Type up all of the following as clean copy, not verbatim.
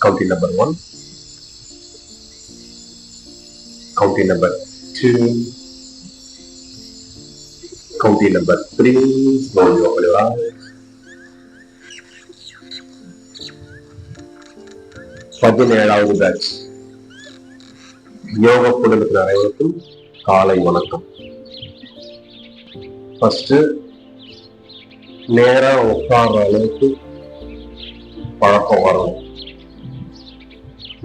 counting number 1, counting number 2, counting number 3, slowly open your eyes. 17வது batch யோக குழுவிற்கு அனைவருக்கும் காலை வணக்கம். ஃபர்ஸ்ட் நேரா உட்கார்ற அளவுக்கு பழக்கம் வரணும்.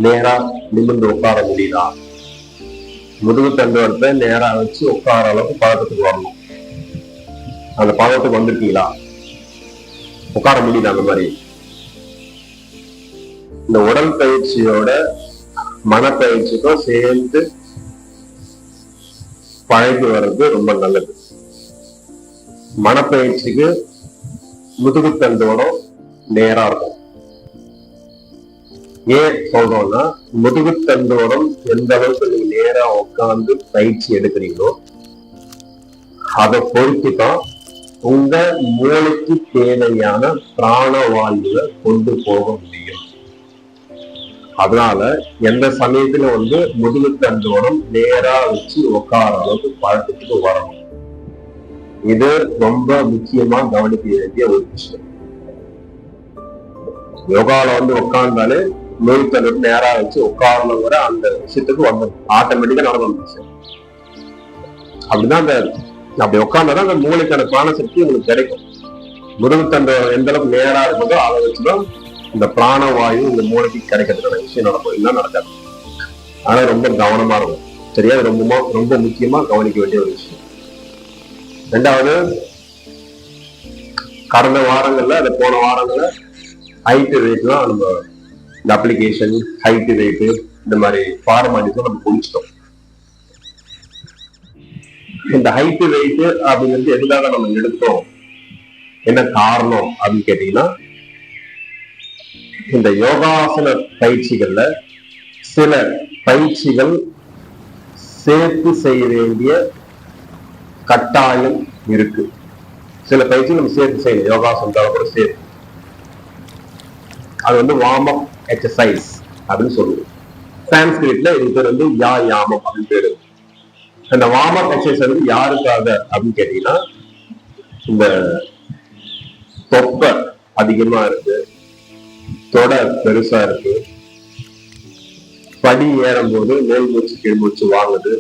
நேரா நிமிர்ந்து உட்கார முடியுதா? முதுகு தண்டுவடத்தை நேரா வச்சு உட்கார அளவுக்கு பழக்கத்துக்கு வரணும். அந்த பழக்கத்துக்கு வந்துருக்கீங்களா? உட்கார முடியுதா? அந்த மாதிரி இந்த உடல் பயிற்சியோட மனப்பயிற்சிக்கும் சேர்ந்து பழகி வர்றது ரொம்ப நல்லது. மனப்பயிற்சிக்கு முதுகுத்தண்டோடம் நேரா இருக்கும். ஏன் சொல்றோம்னா, முதுகுத்தண்டோடம் எந்த அளவுக்கு நீங்க நேரா உட்கார்ந்து பயிற்சி எடுக்கிறீங்களோ அதை பொறுத்துதான் உங்க மூளைக்கு தேவையான பிராணவாயுவை கொண்டு போக முடியும். அதனால எந்த சமயத்துல முதுகுத்தண்டோடம் நேரா வச்சு உட்கார அளவுக்கு பழக்கத்துக்கு வரணும். இது ரொம்ப முக்கியமா கவனிக்க வேண்டிய ஒரு விஷயம். யோகால உட்கார்ந்தாலே முதுகுத்தண்டோடம் நேரா வச்சு உட்காரணுங்கிற அந்த விஷயத்துக்கு ஆட்டோமேட்டிக்கா நடந்து வந்துச்சு. அப்படிதான் அப்படி உட்கார்ந்தாதான் அந்த மூளைக்கான பிராண சக்தி உங்களுக்கு கிடைக்கும். முதுகுத்தண்டோடம் எந்த அளவுக்கு நேரா இருக்குதோ அதை வச்சுதான் இந்த பிராணவாயு இந்த மூளைக்கு கிடைக்கிறதுக்கான விஷயம் நடக்கும். இல்லைன்னா நடக்காது. ஆனா ரொம்ப கவனமா இருக்கும். சரியா? ரொம்ப முக்கியமா கவனிக்க வேண்டிய ஒரு விஷயம். ரெண்டாவது, கடந்த வாரங்கள்ல போன வாரங்கள்ல ஹைட் வெயிட்லாம் நம்ம இந்த அப்ளிகேஷன் ஹைட் வெயிட் இந்த மாதிரி ஃபார்மாலிட்டிஸ் நம்ம குடிச்சிட்டோம். இந்த ஹைட் வெயிட் அப்படிங்கிறது எதுக்காக நம்ம எடுத்தோம், என்ன காரணம் அப்படின்னு கேட்டீங்கன்னா, இந்த யோகாசன பயிற்சிகள்ல சில பயிற்சிகள் சேர்த்து செய்ய வேண்டிய கட்டாயம் இருக்கு. சில பயிற்சி நம்ம சேர்த்து செய்யணும். யோகாசனத்தால கூட சேர்த்து அது வார்ம் அப் எக்ஸசைஸ் அப்படின்னு சொல்லுவோம். சான்ஸ்கிரிட்ல இது பேர் யாமம் அப்படின்னு பேரு. அந்த வார்ம் அப் எக்ஸசைஸ் யாருக்காக அப்படின்னு கேட்டீங்கன்னா, இந்த தொப்பை அதிகமா இருக்கு, தொட பெருசா இருக்கு, படி ஏறும் போது மேல் மூச்சு கீழ் மூச்சு வாங்குது,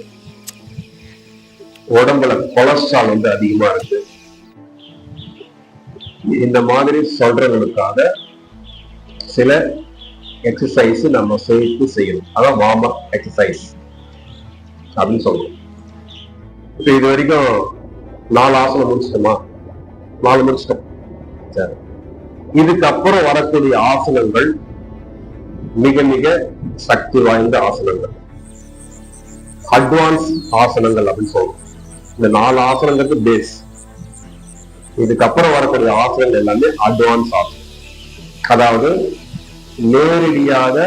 உடம்புல கொலஸ்ட்ரால் அதிகமா இருக்கு, இந்த மாதிரி சொல்றவங்களுக்காக சில எக்ஸசைஸ் நம்ம சேர்த்து செய்யணும். அதான் வார்ம் அப் எக்ஸசைஸ் அப்படின்னு சொல்றோம். இப்ப இது வரைக்கும் 4 ஆசனம் முடிச்சிட்டோமா? 4 முடிச்சிட்டோம். சரி, இதுக்கப்புறம் வரக்கூடிய ஆசனங்கள் மிக மிக சக்தி வாய்ந்த ஆசனங்கள், அட்வான்ஸ் ஆசனங்கள் அப்படின்னு சொல்றோம். இந்த 4 ஆசனங்களுக்கு பேஸ். இதுக்கப்புறம் வரக்கூடிய ஆசனங்கள் எல்லாமே அட்வான்ஸ் ஆசனம். அதாவது நேரடியாக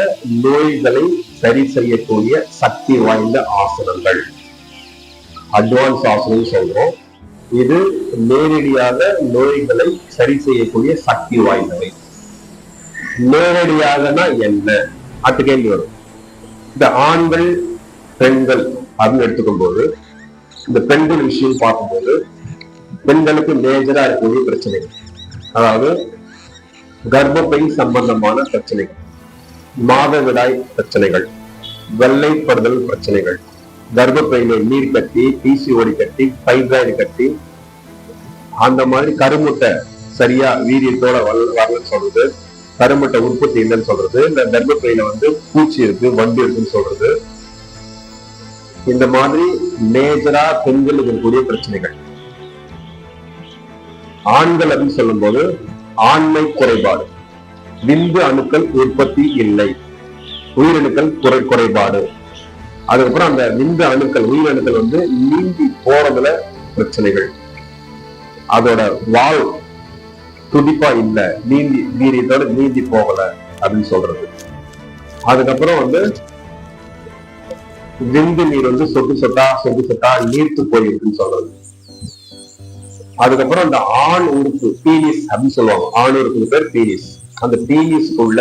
நோய்களை சரி செய்யக்கூடிய சக்தி வாய்ந்த ஆசனங்கள் அட்வான்ஸ் ஆசனம் சொல்றோம். இது நேரடியாக நோய்களை சரி செய்யக்கூடிய சக்தி வாய்ந்தவை. நேரடியாகனா என்ன? அடுத்த கேள்வி வரும். இந்த ஆண்கள் பெண்கள் அப்படின்னு எடுத்துக்கும் போது, இந்த பெண்கள் விஷயம் பார்க்கும்போது பெண்களுக்கு மேஜரா இருக்கக்கூடிய பிரச்சனைகள், அதாவது கர்ப்பப்பை சம்பந்தமான பிரச்சனைகள், மாதவிடாய் பிரச்சனைகள், வெள்ளைப்படுதல் பிரச்சனைகள், கர்ப்பப்பையில நீர் கட்டி, பிசிஓடி கட்டி, ஃபைப்ராய்டு கட்டி, அந்த மாதிரி கருமுட்டை சரியா வீரியத்தோட வரலன்னு சொல்றது, கருமுட்டை உற்பத்தி இல்லைன்னு சொல்றது, இந்த கர்ப்பப்பையில பூச்சி இருக்கு, வண்டு இருக்குன்னு சொல்றது, இந்த மாதிரி மேஜரா பெண்களுக்கு இருக்கக்கூடிய பிரச்சனைகள். ஆண்கள் அப்படின்னு சொல்லும் போது ஆண்மை குறைபாடு, விந்து அணுக்கள் உற்பத்தி இல்லை, உயிரணுக்கள் குறைபாடு, அதுக்கப்புறம் அந்த விந்து அணுக்கள் உயிரணுக்கள் நீந்தி போறதுல பிரச்சனைகள், அதோட வால் துடிப்பா இல்ல, நீந்தி வீரியத்தோட நீந்தி போகல அப்படின்னு சொல்றது. அதுக்கப்புறம் விந்து நீர் சொட்டு சொட்டா நீர்த்து போயிருக்குன்னு சொல்றது. அதுக்கப்புறம் அந்த ஆண் உறுப்பு பீனிஸ் அப்படின்னு சொல்லுவாங்க. ஆண் உறுப்புக்கு பேர் பீனிஸ். அந்த பீனிஸ்க்குள்ள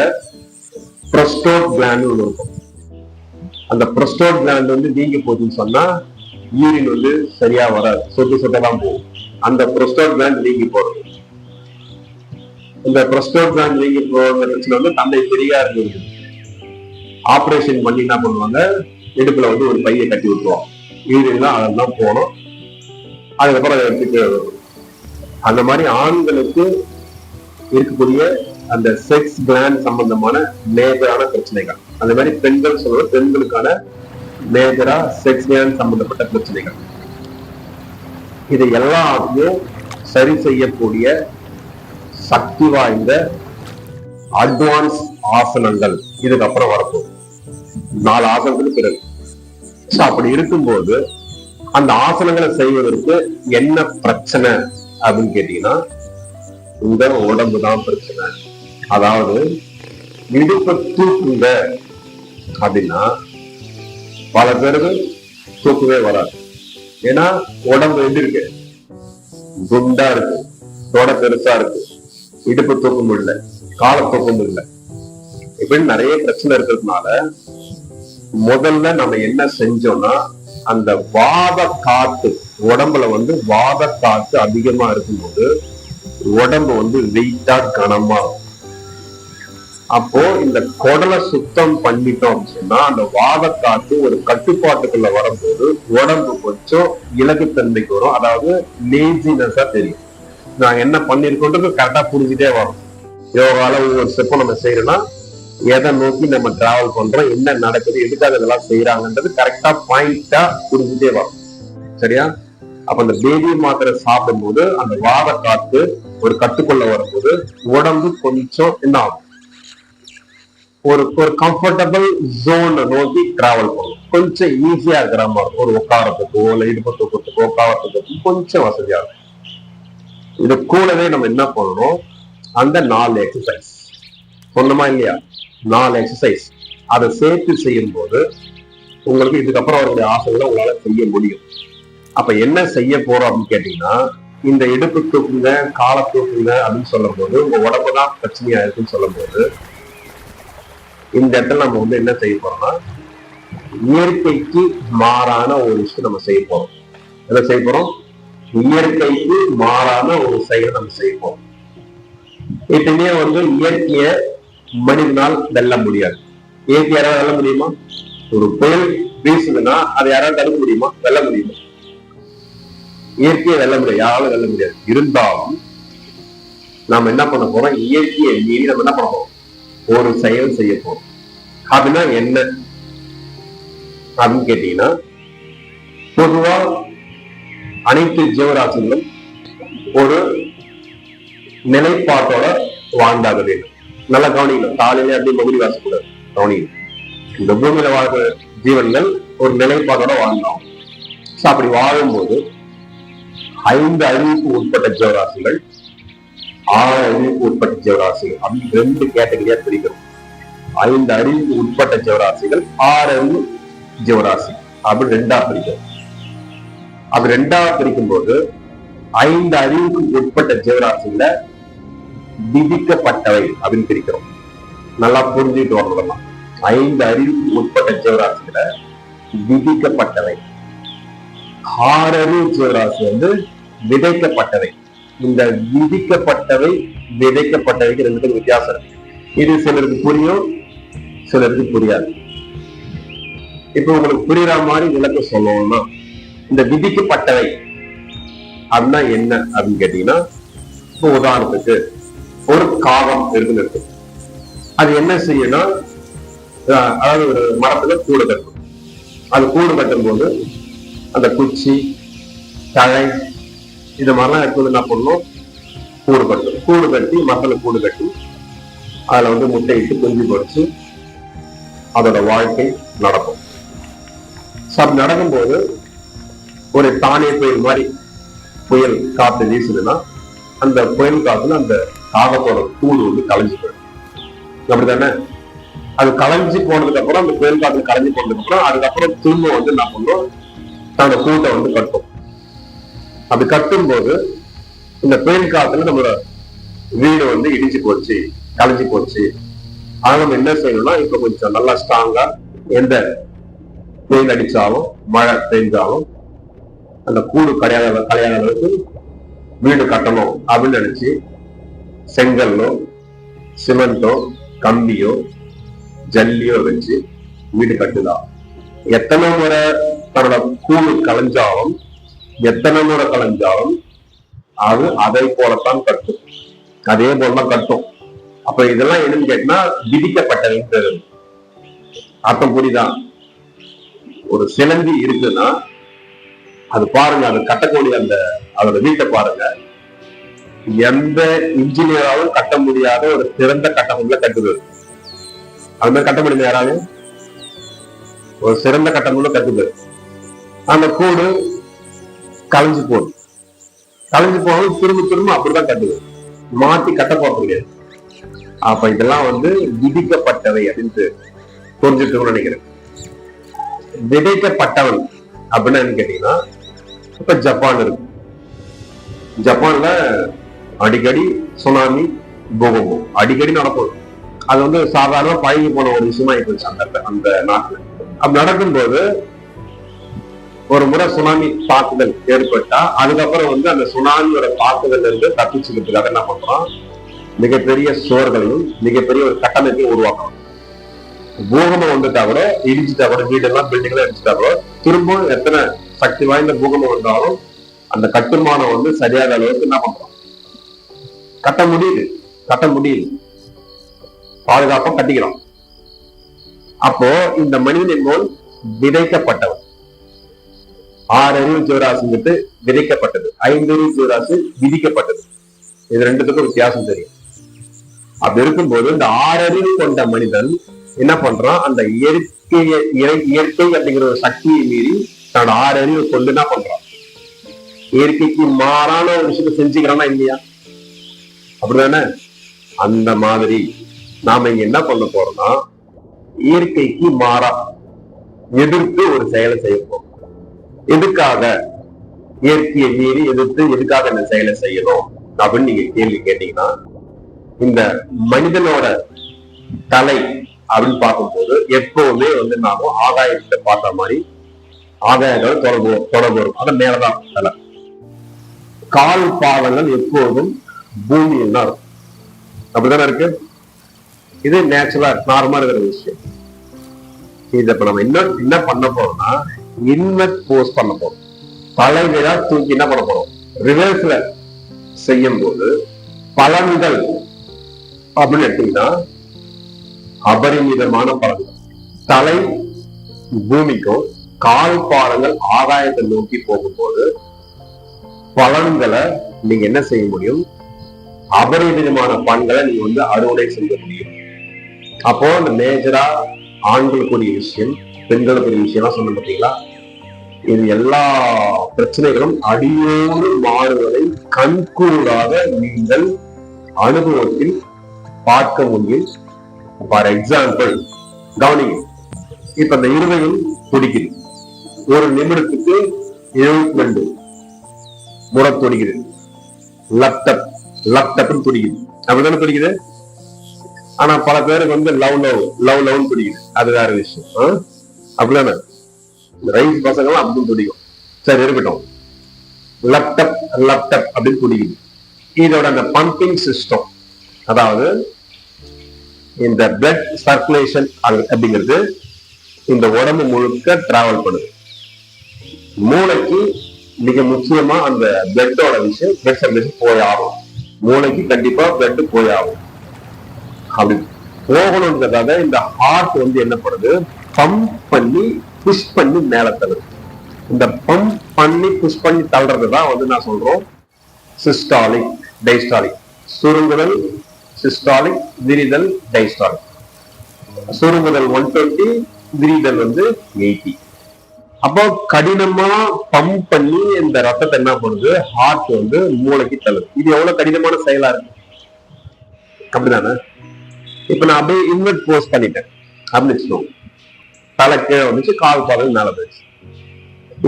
ப்ரொஸ்டோட் கிளாண்ட் ஒன்று இருக்கும். அந்த ப்ரொஸ்டோட் கிளாண்ட் வந்து நீங்க போச்சுன்னு சொன்னா யூரின் வந்து சரியா வராது, சொட்டு சொட்டெல்லாம் போகும். அந்த ப்ரொஸ்டோட் கிளாண்ட் நீங்கி போறது. இந்த ப்ரொஸ்டோட் கிளாண்ட் நீங்கி போகிறதுல வந்து தந்தை பெரியா இருக்கு. ஆபரேஷன் பண்ணி என்ன பண்ணுவாங்க, இடுப்புல வந்து ஒரு பையை கட்டி விட்டுருவாங்க. யூரின்லாம் அதெல்லாம் போகணும். அதுக்கப்புறம் அதை எடுத்துட்டு அந்த மாதிரி ஆண்களுக்கு இருக்கக்கூடிய அந்த செக்ஸ் கிளாண்ட் சம்பந்தமான மேஜரான பிரச்சனைகள், அந்த மாதிரி பெண்கள் சொல்ற பெண்களுக்கான மேஜரா செக்ஸ் கிளாண்ட் சம்பந்தப்பட்ட பிரச்சனைகள், இது எல்லாத்தையும் சரி செய்யக்கூடிய சக்தி வாய்ந்த அட்வான்ஸ் ஆசனங்கள் இதுக்கப்புறம் வரப்போகுது. 4 ஆசனத்துக்கு பிறகு. அப்படி இருக்கும்போது அந்த ஆசனங்களை செய்வதற்கு என்ன பிரச்சனை அப்படின்னு கேட்டீங்கன்னா, இந்த உடம்பு தான் பிரச்சனை. அதாவது இடுப்பை தூக்குங்க அப்படின்னா பல பேருக்கு தூக்கவே வராது. ஏன்னா உடம்பு எப்படி இருக்கு, குண்டா இருக்கு, தொட பெருசா இருக்கு, இடுப்பு தூக்க முடியல, காலை தூக்க முடியல, இப்படின்னு நிறைய பிரச்சனை இருக்கிறதுனால முதல்ல நம்ம என்ன செஞ்சோம்னா, அந்த வாத காத்து உடம்புல வந்து வாத காத்து அதிகமா இருக்கும்போது உடம்பு வந்து வெயிட்டா கனமா இருக்கும். அப்போ இந்த குடலை சுத்தம் பண்ணிட்டோம் அப்படின்னு சொன்னா அந்த வாத காத்து ஒரு கட்டுப்பாட்டுக்குள்ள வரும்போது உடம்பு கொஞ்சம் இலகுத்தன்மைக்கு வரும். அதாவது லேசினஸா தெரியும். நாங்க என்ன பண்ணிருக்கோன்றது கரெக்டா புரிஞ்சுட்டே வரும். யோகால ஒவ்வொரு ஸ்டெப்பும் நம்ம செய்யறோம்னா எதை நோக்கி நம்ம டிராவல் பண்றோம், என்ன நடக்குது, எதுக்காக இதெல்லாம் செய்யறாங்கன்றது கரெக்டா பாயிண்டா புரிஞ்சுட்டே வரும். சரியா? அப்ப அந்த பேபி மாத்திரை சாப்பிடும் போது அந்த வாத காத்து ஒரு கட்டுக்குள்ள வரும்போது உடம்பு கொஞ்சம் என்ன ஆகும், ஒரு கம்ஃபர்டபுள் ஜோன் நோக்கி டிராவல் பண்ணும். கொஞ்சம் ஈஸியா இருக்கிற மாதிரி ஒரு உட்காரத்துக்கோ இல்ல இடுப்பு தூக்கத்துக்கோ உட்காரத்துக்கோ கொஞ்சம் வசதியா இருக்கும். இது கூடவே நம்ம என்ன பண்ணணும், அந்த 4 எக்ஸசைஸ் சொன்னமா இல்லையா, 4 எக்ஸசைஸ் அதை சேர்த்து செய்யும் போது உங்களுக்கு இதுக்கப்புறம் அவருடைய ஆசைகளை உங்களால செய்ய முடியும். அப்ப என்ன செய்ய போறோம் அப்படின்னு கேட்டீங்கன்னா, இந்த இடுப்பு தூக்குங்க, காலை தூக்குங்க அப்படின்னு சொல்லும் போது உங்க உடம்புதான் பிரச்சனையா இருக்குன்னு சொல்லும் போது இந்த இடத்துல நம்ம வந்து என்ன செய்ய போறோம்னா, இயற்கைக்கு மாறான ஒரு விஷயம் நம்ம செய்ய போறோம். என்ன செய்ய போறோம்? இயற்கைக்கு மாறான ஒரு செயலை நம்ம செய்ய போறோம். எப்பவுமே வந்து இயற்கைய மனிதனால் வெல்ல முடியாது. இயற்கை யாராவது வெல்ல முடியுமா? ஒரு புயல் வீசுதுன்னா அதை யாராவது தடுக்க முடியுமா? வெல்ல முடியுமா? இயற்கையை வெல்ல முடியாது, யாராலும் வெல்ல முடியாது. இருந்தாலும் நாம என்ன பண்ண போறோம், இயற்கையை மீறி நம்ம என்ன பண்ண போறோம், ஒரு செயல் செய்ய போறோம். அப்படின்னா என்ன அப்படின்னு கேட்டீங்கன்னா, பொதுவா அனைத்து ஜீவராசிகளும் ஒரு நிலைப்பாட்டோட வாழ்ந்தாக வேண்டும். நல்லா கவனிக்கணும். காலையில அப்படி மொழி வாசக்கூடாது, கவனிக்கணும். இந்த பூமியில வாழ்ற ஜீவன்கள் ஒரு நிலைப்பாட்டோட வாழ்ந்தோம். அப்படி வாழும்போது 5 அறிவுக்கு உட்பட்ட ஜீவராசிகள், 6 அறிவுக்கு உட்பட்ட ஜீவராசிகள் அப்படின்னு 2 கேட்டகரியா பிரிக்கிறோம். 5 அறிவுக்கு உட்பட்ட ஜீவராசிகள், 6 அறிவு ஜீவராசி அப்படின்னு 2ஆ பிரிக்கிறோம். அது 2ஆ பிரிக்கும் போது 5 அறிவுக்கு உட்பட்ட ஜீவராசிகளை விதிக்கப்பட்டவை அப்படின்னு பிரிக்கிறோம். நல்லா புரிஞ்சுட்டு வரலாம். 5 அறிவுக்கு உட்பட்ட ஜீவராசிகளை விதிக்கப்பட்டவை, 6 அறிவு ஜீவராசி வந்து விதைக்கப்பட்டவை. இந்த விதிக்கப்பட்டவை விதைக்கப்பட்டவைக்கு 2 வித்தியாசம் இருக்கு. இது சிலருக்கு புரியும், சிலருக்கு புரியாது. இப்ப உங்களுக்கு புரியுற மாதிரி விளக்கம் சொல்லணும்னா, இந்த விதிக்கப்பட்டவை அப்படின்னா என்ன அப்படின்னு கேட்டீங்கன்னா, இப்போ உதாரணத்துக்கு ஒரு காகம் இருக்கு. அது என்ன செய்யணும், அதாவது ஒரு மரத்துல கூடு கட்டும். அது கூடு கட்டும் போது அந்த குச்சி, தழை இது மாதிரிலாம் எடுத்து என்ன பண்ணணும், கூடு கட்டும். கூடு கட்டி மரத்துல கூடு கட்டி அதுல வந்து முட்டையிட்டு குஞ்சு பொறிச்சு அதோட வாழ்க்கை நடக்கும். அப்படி நடக்கும்போது ஒரு தானே புயல் மாதிரி புயல் காத்து வீசுதுன்னா அந்த புயல் காத்துல அந்த காகத்தோட கூடு வந்து கலைஞ்சு போயிடும். அப்படித்தானே? அது கலைஞ்சு போனதுக்கு அப்புறம், அந்த புயல் காத்துல கலைஞ்சு போனதுக்கு அப்புறம் அதுக்கப்புறம் திரும்ப வந்து என்ன பண்ணும், தன்னோட கூட்டை வந்து கட்டும். அப்படி கட்டும் போது இந்த புயல் காத்துல நம்மளோட வீடு வந்து இடிச்சு போச்சு, கலைஞ்சு போச்சு ஆனா நம்ம என்ன செய்யணும்னா இப்ப கொஞ்சம் நல்லா ஸ்ட்ராங்கா எந்த வெயில் அடிச்சாலும் மழை பெய்ஞ்சாலும் அந்த கூடு கலையாத அளவுக்கு வீடு கட்டணும் அப்படின்னு நினைச்சு செங்கல்லோ சிமெண்டோ கம்பியோ ஜல்லியோ வச்சு வீடு கட்டுதான். எத்தனை முறை தன்னோட கூடு கலைஞ்சாலும் எத்தனை முறை கலைஞ்சாலும் அது அதை போலத்தான் கட்டும், அதே போலதான் கட்டும். அப்ப இதெல்லாம் என்னன்னு கேட்டா விதிக்கப்பட்ட அர்த்தம் புரியுதான். ஒரு சிலந்தி இருக்குன்னா அது பாருங்க, அது கட்டக்கூடிய அந்த அதோட வீட்டை பாருங்க, எந்த இன்ஜினியராலும் கட்ட முடியாத ஒரு சிறந்த கட்டமைப்புல கட்டுது. அது மாதிரி கட்ட முடியுது யாராலும்? ஒரு சிறந்த கட்டமைப்புல கட்டுது. அந்த கூடு கலைஞ்சு போகுது, கலைஞ்சு போகும் திரும்ப திரும்ப அப்படிதான் கட்டுது, மாத்தி கட்ட போக முடியாது. அப்ப இதெல்லாம் விதிக்கப்பட்டவை அப்படின்னு புரிஞ்சுக்கணும்னு நினைக்கிறேன். விதைக்கப்பட்டவன் அப்படின்னு கேட்டீங்கன்னா இப்ப ஜப்பான் இருக்கு. ஜப்பான்ல அடிக்கடி சுனாமி பூகம்பம் அடிக்கடி நடக்கும். அது சாதாரண பழகி போன ஒரு விஷயமா இருந்துச்சு அந்த நாட்டுல. அப்படி நடக்கும்போது ஒரு முறை சுனாமி தாக்குதல் ஏற்பட்டா அதுக்கப்புறம் அந்த சுனாமியோட தாக்குதல் இருந்து தப்பிச்சுக்கிறதுக்காக என்ன பண்றோம், மிகப்பெரிய சுவர்களையும் மிகப்பெரிய ஒரு கட்டமைப்பையும் உருவாக்கணும். பூகம்பம் வந்துட்டா கூட இடிச்சுட்டா கூட வீடெல்லாம் பில்டிங் எல்லாம் இடிச்சுட்டா கூட திரும்ப எத்தனை சக்தி வாய்ந்த பூகம்பம் வந்தாலும் அந்த கட்டுமானம் சரியான அளவுக்கு என்ன பண்றோம், கட்ட முடியுது, பாதுகாப்பா கட்டிக்கிறோம். அப்போ இந்த மனிதனின் போல் விதைக்கப்பட்டவன். 6 அறிவு ஜீவராசிங்கிட்டு விதைக்கப்பட்டது, 5 அறிவு ஜீவராசி விதிக்கப்பட்டது. இது ரெண்டுத்துக்கும் வித்தியாசம் தெரியும். அப்படி இருக்கும்போது இந்த 6 அறிவு கொண்ட மனிதன் என்ன பண்றான், அந்த இயற்கை அப்படிங்கிற ஒரு சக்தியை மீறி தன்னோட 6 அறிவை கொண்டு என்ன பண்றான், இயற்கைக்கு மாறான ஒரு விஷயத்தை செஞ்சுக்கிறானா இல்லையா? அப்படிதானே? அந்த மாதிரி நாம இங்க என்ன பண்ண போறோம்னா இயற்கைக்கு மாறா எதிர்த்து ஒரு செயலை செய்ய போறோம். எதுக்காக இயற்கையை மீறி எதிர்த்து எதுக்காக இந்த செயலை செய்யணும் அப்படின்னு நீங்க கேள்வி கேட்டீங்கன்னா, இந்த மனிதனோட தலை அப்படின்னு பார்க்கும்போது எப்பவுமே நாம ஆகாயத்தை பார்த்த மாதிரி ஆகாயத்தோட தொடர்பு வரும். அது மேலதான் தலை. கால் பாதங்கள் எப்போதும் பூமியில் தான் இருக்கும். அப்படித்தானே இருக்கு. இது நேச்சுரலா நார்மலா இருக்கிற விஷயம். இது இப்ப நம்ம என்ன பண்ண போறோம்னா இன்வெர்ட் போஸ் பண்ண போறோம். தலைவிழா தூக்கி என்ன பண்ண போறோம், ரிவர்ஸ்ல செய்யும் போது பலன்கள் அப்படின்னு எடுத்தீங்கன்னா அபரிமிதமான பலன்கள். தலை பூமிக்கும் கால் பாதங்கள் ஆகாயத்தை நோக்கி போகும்போது பலன்களை நீங்க என்ன செய்ய முடியும், அபரிமிதமான பலன்களை நீங்க அறுவடை செய்ய முடியும். அப்போ அந்த மேஜரா ஆண்களுக்குரிய விஷயம் பெண்களுக்குரிய விஷயம் சொன்ன பார்த்தீங்களா, இது எல்லா பிரச்சனைகளும் அடியோடு மாறுவதை கண்கூடாக நீங்கள் அனுபவத்தில் பார்க்க முடியும். ஃபார் எக்ஸாம்பிள் கவனிங்க, இப்ப இந்த இருதயம் துடிக்குது, ஒரு நிமிடத்துக்கு 72 முறை துடிக்குது. லப்டப்னு துடிக்குது, அப்படிதானே துடிக்குது. ஆனா பல பேருக்கு லவ் துடிக்குது, அது வேற விஷயம். அப்படிதானே ரைஸ் பசங்களும் அப்படின்னு துடிக்கும். சரி இருக்கட்டும், லப்டப் அப்படின்னு துடிக்குது. இதோட அந்த பம்பிங் சிஸ்டம், அதாவது இந்த பிளட் சர்க்குலேஷன் அப்படிங்கிறது இந்த உடம்பு முழுக்க டிராவல் பண்ணுது. மூளைக்கு மிக முக்கியமா அந்த பிளட்டோட விஷயம், பிளட் சர்க்குலேஷன் போய் ஆகும். மூளைக்கு கண்டிப்பா பிளட் போய் ஆகும். அப்படி போகணுன்றதாக இந்த ஹார்ட் என்ன பண்ணுது, பம்ப் பண்ணி புஷ் பண்ணி மேல தள்ளுது. இந்த பம்ப் பண்ணி புஷ் பண்ணி தள்ளுறதுதான் நான் சொல்றோம் சிஸ்டாலிக் டைஸ்டாலிக். சுருங்குதல் சிஸ்டாலிக், விரிதல் டைஸ்டாலிக். சுருங்குதல் 120, விரிதல் 80. அப்போ கடினமா பம்ப் பண்ணி இந்த ரத்தத்தை என்ன பண்ணுது, ஹார்ட் மூளைக்கு தள்ளுது. இது எவ்வளவு கடினமான செயலா இருக்கு, அப்படிதானே? இப்ப நான் அப்படியே இன்வெர்ட் போஸ் பண்ணிட்டேன் அப்படின்னு வச்சுக்கோங்க. தலை கீழே வந்துச்சு, கால் பாதம் மேல போயிடுச்சு.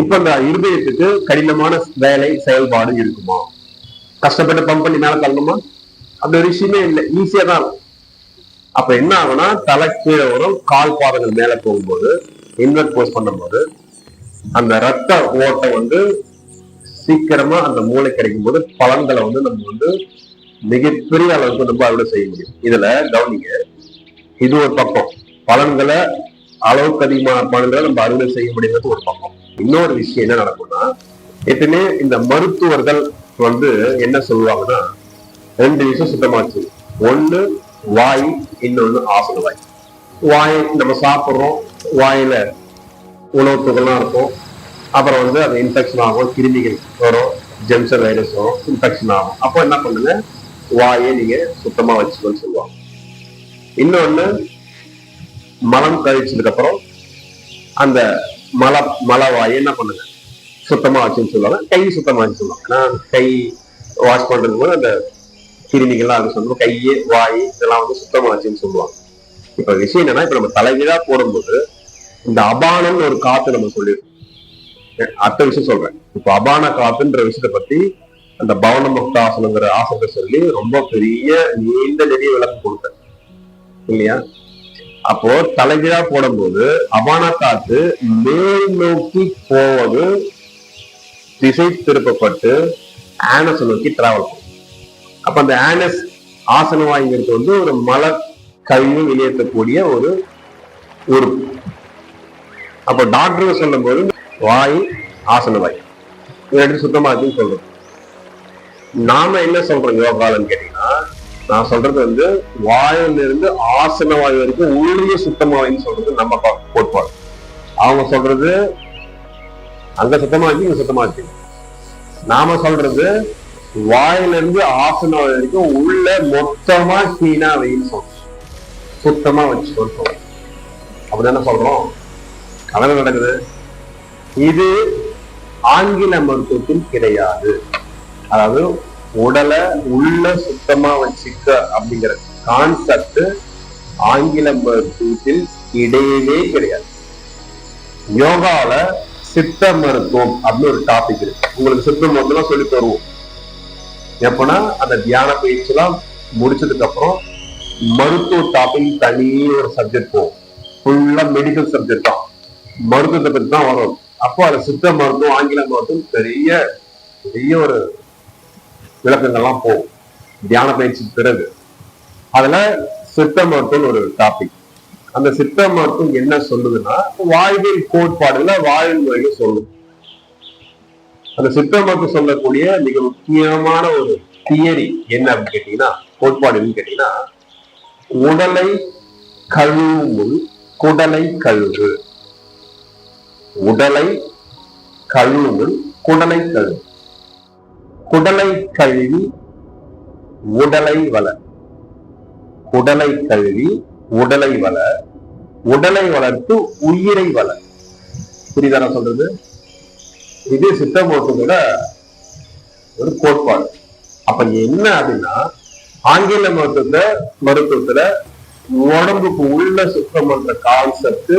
இப்ப இந்த இருதயத்துக்கு கடினமான வேலை செயல்பாடு இருக்குமா, கஷ்டப்பட்டு பம்ப் பண்ணி மேல தள்ளணுமா? அப்படி ஒரு விஷயமே இல்லை, ஈஸியா தான் இருக்கும். அப்ப என்ன ஆகும்னா தலை கீழே வரும், கால் பாதங்கள் மேல போகும்போது இன்வெர்ட் போஸ்ட் பண்ணும்போது அந்த ரத்த ஓட்டம் வந்து சீக்கிரமா அந்த மூளை கிடைக்கும் போது பலன்களை வந்து நம்ம வந்து மிகப்பெரிய அளவுக்கு நம்ம அறுவடை செய்ய முடியும். இதுல கவனிங்க, இது ஒரு பக்கம். பலன்களை அளவுக்கு அதிகமான பலன்களை நம்ம அறுவடை செய்ய முடியுங்கிறது ஒரு பக்கம். இன்னொரு விஷயம் என்ன நடக்கும்னா, எப்பவுமே இந்த மருத்துவர்கள் வந்து என்ன சொல்லுவாங்கன்னா, 2 விஷயம் சுத்தமாச்சு. ஒண்ணு வாய், இன்னொன்னு ஆசன வாய். வாய் நம்ம சாப்பிடுறோம், வாயில உணவு துகள்லாம் இருக்கும். அப்புறம் வந்து அது இன்ஃபெக்ஷன் ஆகும், கிருமிகள் வரும், ஜெம்சர் வைரஸ் வரும், இன்ஃபெக்ஷன் ஆகும். அப்போ என்ன பண்ணுங்க, வாயை நீங்க சுத்தமா வச்சுக்கணும்னு சொல்லுவாங்க. இன்னொன்னு மலம் கழிச்சதுக்கு அப்புறம் அந்த மலை வாயை என்ன பண்ணுங்க, சுத்தமா வச்சுன்னு சொல்லுவாங்க. கை சுத்தமா வச்சு சொல்லுவாங்க. ஏன்னா கை வாஷ் பண்றதுக்கு போது அந்த கிருமிகள்லாம் அது சொல்லுவோம். கையை வாய் இதெல்லாம் வந்து சுத்தமா வச்சுன்னு சொல்லுவாங்க. இப்ப விஷயம் என்னன்னா, இப்ப நம்ம தலைகீழா போடும்போது இந்த அபானம்னு ஒரு காத்து நம்ம சொல்லியிருக்கோம். அடுத்த விஷயம் சொல்றேன். இப்ப அபான காத்துன்ற விஷயத்தை பத்தி அந்த பவன முக்தாசனங்கிற ஆசனத்தை சொல்லி ரொம்ப பெரிய நீண்ட நெறிய விளக்கம் கொடுத்தேன் இல்லையா? அப்போ தலைகீழா போடும்போது அபான காத்து மேல் நோக்கி போவது திசை திருப்பப்பட்டு ஆனஸ் நோக்கி டிராவல் பண்ணும். அப்ப அந்த ஆனஸ் ஆசன வாய்ங்கிறது வந்து ஒரு மலை கழிவு வெளியேற்றக்கூடிய ஒரு உறுப்பு. அப்ப டாக்டர் சொல்லும் போது வாய், ஆசன வாய் ரெண்டு சுத்தமா இருக்குன்னு சொல்றோம். நாம என்ன சொல்றோம் யோகாலன்னு கேட்டீங்கன்னா, நான் சொல்றது வந்து வாயில இருந்து ஆசன வாய் வரைக்கும் உள்ளே சுத்தமாவைன்னு சொல்றது நம்ம கோட்பாடு. அவங்க சொல்றது அங்க சுத்தமா இருக்கு, இங்க சுத்தமா இருக்கு. நாம சொல்றது வாயில இருந்து ஆசன வாய் வரைக்கும் உள்ள மொத்தமா கிளீனா வைன்னு சொல்றோம், சுத்தமா வச்சுக்கோன்னு சொல்றோம். அப்படிதானே சொல்றோம். அதெல்லாம் நடக்குது. இது ஆங்கில மருத்துவத்தில் கிடையாது. அதாவது உடலை உள்ள சுத்தமா வச்சுக்க அப்படிங்கிற கான்செப்ட் ஆங்கில மருத்துவத்தில் கிடையவே கிடையாது. யோகால சித்த மருத்துவம் அப்படின்னு ஒரு டாபிக் இருக்கு. உங்களுக்கு சித்த மருத்துவம் சொல்லி தருவோம். எப்பன்னா அந்த தியான பயிற்சி எல்லாம் முடிச்சதுக்கு அப்புறம் மருத்துவ டாபிக் தனியே ஒரு சப்ஜெக்ட் போகும். ஃபுல்லா மெடிக்கல் சப்ஜெக்ட் தான், மருத்துவத்தை பத்தி தான் வரும். அப்போ அது சித்த மருத்துவம், ஆங்கில மருத்துவம் பெரிய பெரிய ஒரு விளக்கங்கள்லாம் போகும் தியான பயிற்சிக்கு பிறகு. அதுல சித்த மருத்துவம் ஒரு டாபிக். அந்த சித்த மருத்துவம் என்ன சொல்லுதுன்னா, வாழ்வியல் கோட்பாடுல வாழ்வியல் முறையை சொல்லுது. அந்த சித்த மருத்துவம் சொல்லக்கூடிய மிக முக்கியமான ஒரு தியரி என்ன அப்படின்னு கேட்டீங்கன்னா, கோட்பாடுன்னு கேட்டீங்கன்னா, உடலை கழுவும் குடலை கழுவு. உடலை கழுவும் குடலை கழுவு. குடலை கழுவி உடலை வள. குடலை கழுவி உடலை வள. உடலை வளர்த்து உயிரை வள. புரியுதா சொல்றது? இது சித்த மருத்துவத்தோட ஒரு கோட்பாடு. அப்ப என்ன அப்படின்னா, ஆங்கில மருத்துவத்துல உடம்புக்கு உள்ள சுத்தம் பண்ற கான்செப்ட்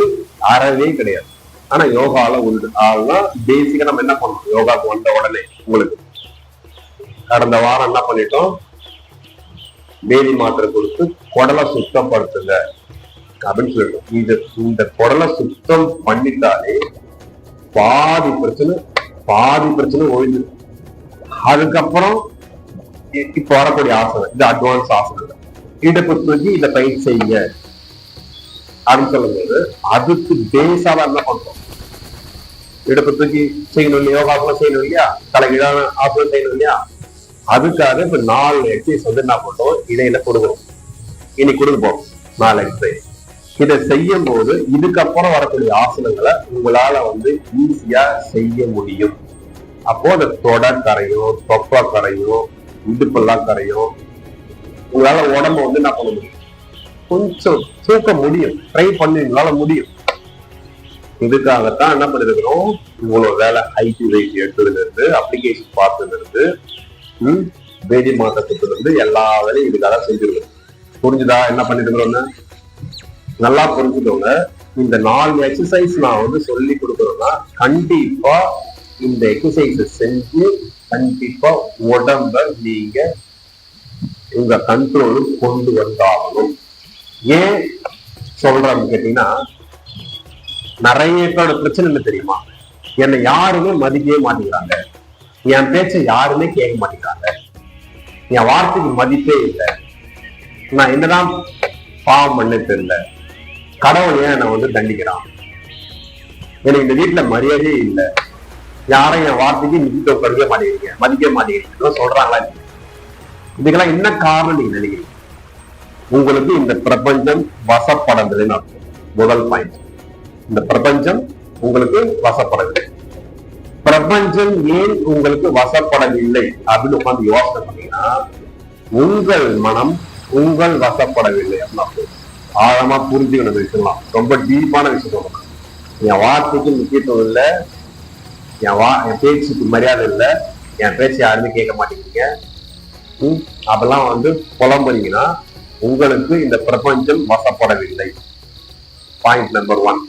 அறவே கிடையாது. ஆனா யோகால உண்டு. அதெல்லாம் பேசிக்கா நம்ம என்ன பண்ணோம், யோகாக்கு வந்த உடனே உங்களுக்கு கடந்த வாரம் என்ன பண்ணிட்டோம், வேதி மாத்திரை கொடுத்து குடலை சுத்தப்படுத்துங்க அப்படின்னு சொல்லிட்டோம். இந்த குடலை சுத்தம் பண்ணிட்டாலே பாதி பிரச்சனை ஒழிஞ்சு. அதுக்கப்புறம் இப்ப வரக்கூடிய ஆசனம், இது அட்வான்ஸ் ஆசனம். இடுப்பு தூக்கி இதை பயிற்சி செய்யுங்க அப்படின்னு சொல்லும்போது அதுக்கு பேஸாக என்ன பண்றோம், இடுப்பு தூக்கி செய்யணும் இல்லையா, யோகாசனம் செய்யணும் இல்லையா, தலைகீழான ஆசனம் செய்யணும் இல்லையா. அதுக்காக இப்ப 4 எக்ஸசைஸ் வந்து என்ன பண்றோம், இடையில கொடுக்குறோம். இன்னைக்கு கொடுப்போம் 4 எக்ஸசைஸ். இதை செய்யும் போது இதுக்கப்புறம் வரக்கூடிய ஆசனங்களை உங்களால வந்து ஈஸியா செய்ய முடியும். அப்போ அந்த தொடை கரையும், தொப்பை கரையும், இடுப்பெல்லாம் கரையும். உங்களால உடம்ப வந்து என்ன பண்ண முடியும், கொஞ்சம் தூக்க முடியும். ட்ரை பண்ணி உங்களால முடியும். இதுக்காகத்தான் என்ன பண்ணிருக்கிறோம், இவ்வளவு வேலை ஐடி வெயிட் எடுத்ததுல இருந்து, அப்ளிகேஷன் பார்த்ததுல இருந்து, வேதி மாற்றத்துல இருந்து எல்லா வேலையும் இதுக்காக செஞ்சிருக்கோம். புரிஞ்சுதா என்ன பண்ணிட்டு இருக்கிறோம்னு? நல்லா புரிஞ்சுக்கோங்க. இந்த 4 எக்ஸசைஸ் நான் வந்து சொல்லி கொடுக்குறோம்னா கண்டிப்பா இந்த எக்ஸசைஸ் செஞ்சு கண்டிப்பா உடம்ப நீங்க உங்க கண்ட்ரோலுக்கு கொண்டு வந்தாகணும். ஏன் சொல்றேன்னு கேட்டீங்கன்னா, நிறைய பேரோட பிரச்சனை என்ன தெரியுமா? என்னை யாருமே மதிக்கவே மாட்டேங்கிறாங்க, என் பேச்சை யாருமே கேட்க மாட்டேங்கிறாங்க, என் வார்த்தைக்கு மதிப்பே இல்லை, நான் என்னதான் பாவம் பண்ண தெரியல, கடவுள் ஏன் என்னை வந்து தண்டிக்கிறான், எனக்கு இந்த வீட்டுல மரியாதையே இல்லை, யாரும் என் வார்த்தைக்கு நிதிக்க படிக்க மாட்டேங்கிறீங்க, மதிக்க மாட்டேங்கிறீங்க சொல்றாங்களா? இதுக்கெல்லாம் என்ன காரணம் நீங்க நினைக்கிறீங்க? உங்களுக்கு இந்த பிரபஞ்சம் வசப்படவில்லைன்னு அர்த்தம். முதல் பாயிண்ட், இந்த பிரபஞ்சம் உங்களுக்கு வசப்படவில்லை. பிரபஞ்சம் ஏன் உங்களுக்கு வசப்படவில்லை அப்படின்னு உட்காந்து யோசனை பண்ணீங்கன்னா, உங்கள் மனம் உங்கள் வசப்படவில்லை அப்படின்னு ஆழமா புரிஞ்சுக்கணும் விஷயம்லாம். ரொம்ப டீப்பான விஷயம் சொல்லணும். என் வார்த்தைக்கு முக்கியத்துவம் இல்லை, என் பேச்சுக்கு மரியாதை இல்லை, என் பேச்சு யாருமே கேட்க மாட்டேங்கிறீங்க, அதெல்லாம் வந்து புலம்புறீங்கன்னா உங்களுக்கு இந்த பிரபஞ்சம் வசப்படவில்லை. Point number 1.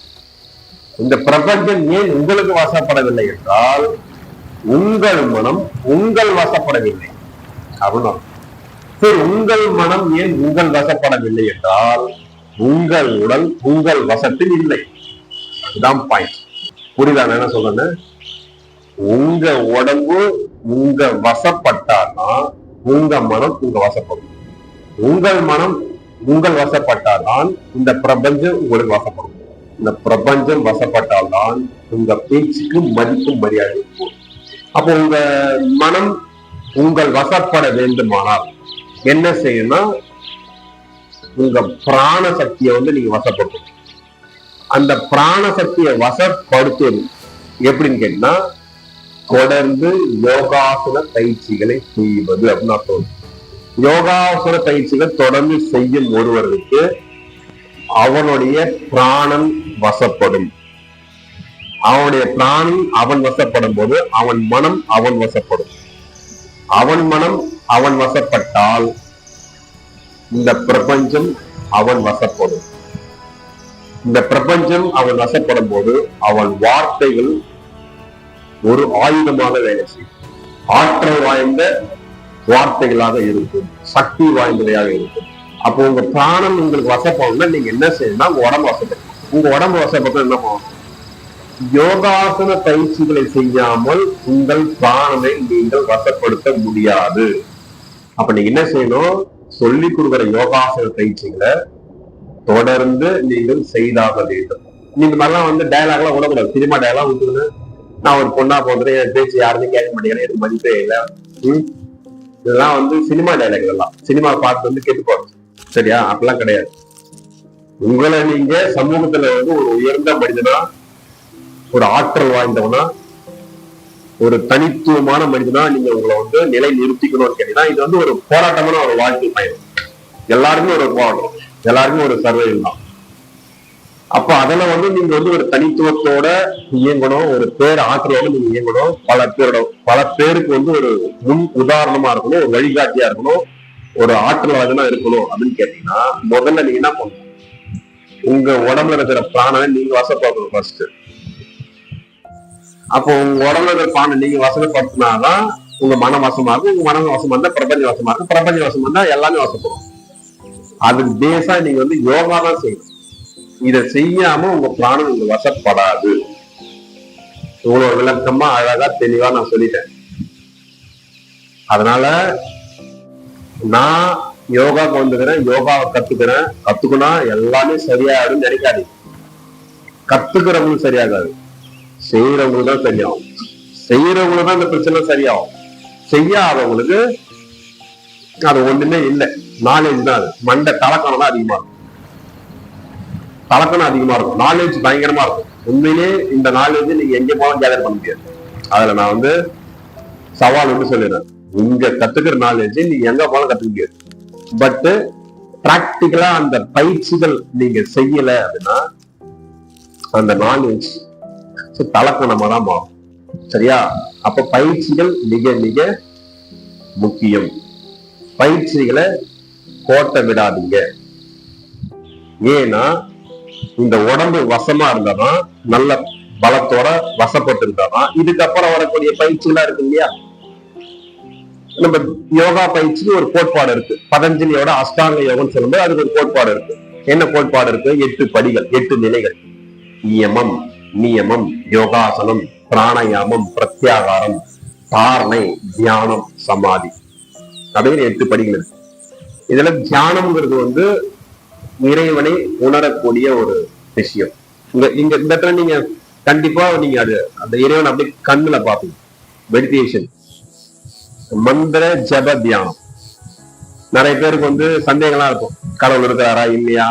இந்த பிரபஞ்சம் ஏன் உங்களுக்கு வசப்படவில்லை என்றால், உங்கள் மனம் உங்கள் வசப்படவில்லை அப்படின்னு. சரி, உங்கள் மனம் ஏன் உங்கள் வசப்படவில்லை என்றால், உங்கள் உடல் உங்கள் வசத்தில் இல்லை. அதுதான் பாயிண்ட். புரியுதா என்ன சொல்றேன்னு? உங்க உடம்பு உங்க வசப்பட்டாதான் உங்க மனம் உங்க வசப்படும். உங்கள் மனம் உங்கள் வசப்பட்டால்தான் இந்த பிரபஞ்சம் உங்களுக்கு வசப்படும். இந்த பிரபஞ்சம் வசப்பட்டால்தான் உங்க பேச்சுக்கு மதிப்பும் மரியாதை இருக்கும். அப்போ உங்க மனம் உங்கள் வசப்பட வேண்டுமானால் என்ன செய்யணும்னா, உங்க பிராண சக்தியை வந்து நீங்க வசப்படுத்தணும். அந்த பிராண சக்தியை வசப்படுத்துவது எப்படின்னு கேட்டீங்கன்னா, தொடர்ந்து யோகாசன பயிற்சிகளை செய்வது அப்படின்னு அர்த்தம். யோகாசன பயிற்சிகள் தொடர்ந்து செய்யும் ஒருவருக்கு அவனுடைய பிராணம் வசப்படும். அவனுடைய பிராணம் அவன் வசப்படும் போது அவன் மனம் அவன் வசப்படும். அவன் மனம் அவன் வசப்பட்டால் இந்த பிரபஞ்சம் அவன் வசப்படும். இந்த பிரபஞ்சம் அவன் வசப்படும் போது அவன் வார்த்தைகள் ஒரு ஆயுதமாக வேலை செய்யும். ஆற்றல் வாய்ந்த வார்த்தைகளாக இருக்கும், சக்தி வாய்ந்தவையாக இருக்கும். அப்போ உங்க பிராணம் உங்களுக்கு வசப்படணும்னா நீங்க என்ன செய்யணும்னா, உங்க உடம்பு வசப்படும். உங்க உடம்பு வசப்பட்டு என்ன பண்ணும்? யோகாசன பயிற்சிகளை செய்யாமல் உங்கள் பிராணனை நீங்கள் வசப்படுத்த முடியாது. அப்ப நீங்க என்ன செய்யணும்? சொல்லி கொடுக்குற யோகாசன பயிற்சிகளை தொடர்ந்து நீங்கள் செய்தாக வேண்டும். நீங்க மாதிரிலாம் வந்து டயலாக் எல்லாம் விடக்கூடாது. சினிமா டயலாக் விட்டுன்னு, நான் ஒரு பொண்ணா போன்றேன், என் பேச்சு யாருமே கேட்க மாட்டேங்கிறேன், எனக்கு மதிப்பே இல்லை, இதெல்லாம் வந்து சினிமா டைலாக். இதெல்லாம் சினிமா பார்த்து வந்து கேட்டு போறது. சரியா? அப்படிலாம் கிடையாது. உங்களை நீங்க சமூகத்துல வந்து ஒரு உயர்ந்த மனிதனா, ஒரு ஆற்றல் வாய்ந்தவனா, ஒரு தனித்துவமான மனிதனா நீங்க உங்களை வந்து நிலை நிறுத்திக்கணும்னு கேட்டீங்கன்னா, இது வந்து ஒரு போராட்டமான ஒரு வாழ்க்கை பயணம். எல்லாருமே ஒரு போராட்டம், எல்லாருமே ஒரு சர்வைவல் தான். அப்ப அதுல வந்து நீங்க வந்து ஒரு தனித்துவத்தோட இயங்கணும், ஒரு பேர் ஆற்றலோட நீங்க இயங்கணும். பல பேருக்கு வந்து ஒரு முன் உதாரணமா இருக்கணும், ஒரு வழிகாட்டியா இருக்கணும், ஒரு ஆற்றலாளனா இருக்கணும் அப்படின்னு கேட்டீங்கன்னா, முதல்ல நீங்க என்ன பண்ணணும்? உங்க உடம்புல இருக்கிற பிராணனை நீங்க வசப்படுத்தணும் ஃபர்ஸ்ட். அப்போ உங்க உடம்புல இருக்கிற பிராணனை நீங்க வசப்படுத்தினாதான் உங்க மன வசமா இருக்கும். உங்க மன வசமா இருந்தா பிரபஞ்ச வசமா இருக்கும், பிரபஞ்ச வசமா இருந்தா எல்லாமே வசப்படும். அதுக்கு பேஸா நீங்க வந்து யோகா தான் செய்யணும். இதை செய்யாம உங்க பிராணம் உங்க வசப்படாது. இவ்வளவு விளக்கமா அழகா தெளிவா நான் சொல்லிட்டேன். அதனால நான் யோகாவுக்கு வந்துக்கிறேன், யோகாவை கத்துக்கணும் எல்லாமே சரியாயிடும் நினைக்காதீங்க. கத்துக்கிறவங்களும் சரியாகாது, செய்யறவங்களுக்கு தான் சரியாகும். செய்யறவங்களுக்கு தான் இந்த பிரச்சனை சரியாகும். செய்யாதவங்களுக்கு அது ஒண்ணுமே இல்லை. நாலேஜ் தான், அது மண்டை தலக்கணம் தான் அதிகமா இருக்கும். தலக்கணம் அதிகமா இருக்கும், நாலேஜ் பயங்கரமா இருக்கும். உண்மையிலே இந்த நாலேஜ் நீங்க எங்க போனாலும் கேதர் பண்ண முடியாது. அதுல நான் வந்து சவால் வந்து சொல்லிடுறேன், இங்க கத்துக்கிற நாலேஜ் நீங்க எங்க போனாலும் கத்துக்க முடியாது. பட் பிராக்டிக்கலா அந்த பயிற்சிகள் நீங்க செய்யல அப்படின்னா அந்த நாலேஜ் தலக்கணமா தான் மாறும். சரியா? அப்ப பயிற்சிகள் மிக மிக முக்கியம். பயிற்சிகளை கோட்டை விடாதீங்க. ஏன்னா இந்த உடம்பு வசமா இருந்தாதான், நல்ல பலத்தோட வசப்பட்டு இருந்தாதான் இதுக்கப்புறம் வரக்கூடிய பயிற்சிகளா இருக்கு இல்லையா? நம்ம யோகா பயிற்சிக்கு ஒரு கோட்பாடு இருக்கு. பதஞ்சலியோட அஷ்டாங்க யோகம் சொல்லும்போது அதுக்கு ஒரு கோட்பாடு இருக்கு. என்ன கோட்பாடு இருக்கு? 8 படிகள், 8 நிலைகள். நியமம், நியமம், யோகாசனம், பிராணாயாமம், பிரத்யாகாரம், தாரணை, தியானம், சமாதி அப்படின்னு 8 படிகள் இருக்கு. இதுல தியானம்ங்கிறது வந்து இறைவனை உணரக்கூடிய ஒரு விஷயம். இந்த இடத்துல நீங்க கண்டிப்பா நீங்க அந்த இறைவன் அப்படியே கண்ணுல பாப்பீங்க. மெடிடேஷன், மந்திர ஜப தியானம். நிறைய பேருக்கு வந்து சந்தேகம்லாம் இருக்கும், கடவுள் இருக்கிறாரா இல்லையா,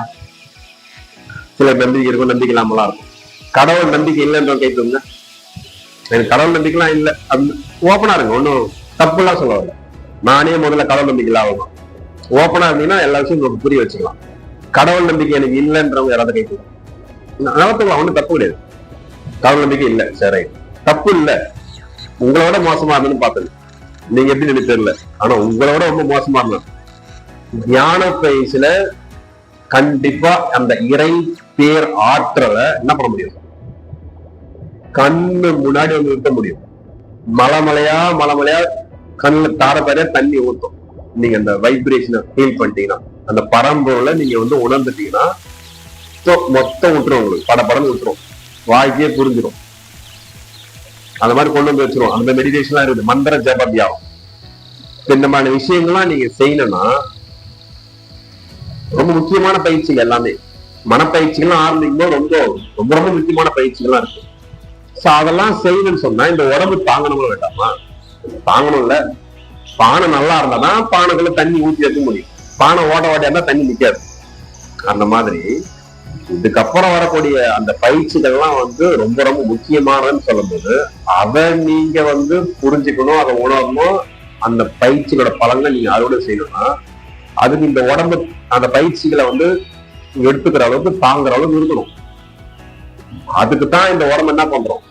சில நம்பிக்கை இருக்கும், நம்பிக்கை இல்லாமலாம் இருக்கும். கடவுள் நம்பிக்கை இல்லைன்ற கேட்குங்க, எனக்கு கடவுள் நம்பிக்கைலாம் இல்லை, ஓப்பனா இருங்க, ஒன்னும் தப்பு எல்லாம் சொல்லுவாங்க. நானே முதல்ல கடவுள் நம்பிக்கை இல்லாம ஓப்பனா இருந்தீங்கன்னா எல்லா விஷயம் உங்களுக்கு புரிய வச்சுக்கலாம். கடவுள் நம்பிக்கை எனக்கு இல்லைன்றவங்க யாராவது கேட்கலாம், நடத்துக்கலாம், ஒன்றும் தப்பு கிடையாது. கடவுள் நம்பிக்கை இல்லை, சரி, தப்பு இல்லை. உங்களோட மோசமா இருந்ததுன்னு பார்த்தது நீங்க எப்படி நினைச்சு தெரியல, ஆனா உங்களோட ரொம்ப மோசமா இருந்தா தியான பயிற்சியில கண்டிப்பா அந்த இறை பேர் ஆற்றலை என்ன பண்ண முடியும்? கண்ணு முன்னாடி வந்து நிறுத்த முடியும். மலைமலையா கண்ணுல தாரத்தாரியா தண்ணி ஊற்றும். நீங்க அந்த வைப்ரேஷனை ஃபீல் பண்ணிட்டீங்கன்னா, அந்த பரம்பொருளை நீங்க வந்து உணர்ந்துட்டீங்கன்னா மொத்தம் விட்டுரும், உங்களுக்கு படப்படன்னு விட்டுரும், வாய்க்கே புரிஞ்சிடும். அந்த மாதிரி கொண்டு வந்து வச்சிரும். அந்த மெடிடேஷன்லாம் இருக்குது, மந்திர ஜப தியானம். இந்த மாதிரி விஷயங்கள்லாம் நீங்க செய்யணும்னா ரொம்ப முக்கியமான பயிற்சிகள் எல்லாமே. மனப்பயிற்சிகள்லாம் ஆரம்பிக்கும் போது ரொம்ப ரொம்ப ரொம்ப முக்கியமான பயிற்சிகள்லாம் இருக்கு. சோ அதெல்லாம் செய்யணும்னு சொன்னா இந்த உடம்பு தாங்கணும்னு வேண்டாமா? தாங்கணும்ல. பானை நல்லா இருந்தாதான் பானைக்குள்ள தண்ணி ஊற்றி வைக்க முடியும். பானை ஓட்ட இருந்தா தண்ணி நிக்காது. அந்த மாதிரி இதுக்கப்புறம் வரக்கூடிய அந்த பயிற்சிகள்லாம் வந்து ரொம்ப ரொம்ப முக்கியமானதுன்னு சொல்லும்போது அதை நீங்க வந்து புரிஞ்சுக்கணும், அதை உணரணும். அந்த பயிற்சிகளோட பலன்களை நீங்க அறுவடை செய்யணும்னா அதுக்கு இந்த உடம்பு அந்த பயிற்சிகளை வந்து எடுத்துக்கிற அளவுக்கு தாங்குற அளவுக்கு இருக்கணும். அதுக்கு தான் இந்த உடம்பு என்ன பண்றோம்,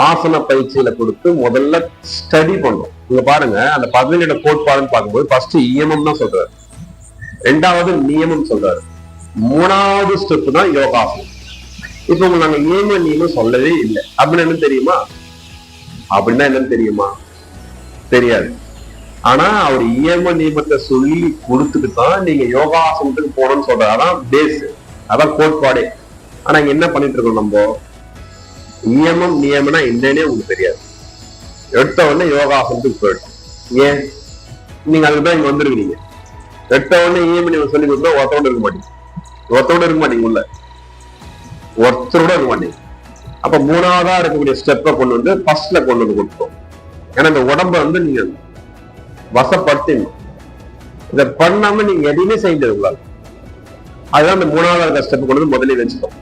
ஆசன பயிற்சிகளை கொடுத்து முதல்ல ஸ்டடி பண்றோம். இங்க பாருங்க, அந்த 17 கோட்பாடுன்னு பார்க்கும்போது ஃபர்ஸ்ட் இயமம் தான் சொல்றாரு, 2வது நியமம் சொல்றாரு, 3வது ஸ்டெப் தான் யோகாசனம். இப்ப உங்களுக்கு நாங்க ஏம நியமம் சொல்லவே இல்லை அப்படின்னு என்ன தெரியுமா? அப்படின்னா என்னன்னு தெரியுமா? தெரியாது. ஆனா அவர் இயம நியமத்தை சொல்லி கொடுத்துட்டு தான் நீங்க யோகாசனத்துக்கு போகணும்னு சொல்றாரு. அதான் பேஸ், அதான் கோட்பாடே. ஆனா இங்க என்ன பண்ணிட்டு இருக்கோம், நம்ம நியமம் நியமனா என்னன்னே உங்களுக்கு தெரியாது. எடுத்த உடனே யோகாசனத்துக்கு போயிட்டோம். ஏன்? நீங்க அதுக்குதான் இங்க வந்துருக்கீங்க. எடுத்த உடனே நியம நியமம் சொல்லி கொடுத்தா ஒருத்தோட இருக்க மாட்டீங்க, உள்ள ஒருத்தரோட இருக்க மாட்டீங்க. அப்ப 3வதா இருக்கக்கூடிய ஸ்டெப்பை கொண்டு வந்து ஃபர்ஸ்ட்ல கொண்டு வந்து கொடுத்தோம். ஏன்னா இந்த உடம்ப வந்து நீங்க வசப்படுத்தணும். இதை பண்ணாம நீங்க எதையுமே செய்ய கூடாது. அதுதான் இந்த 3வது ஸ்டெப் கொண்டு வந்து முதல்ல வச்சுக்கோம்.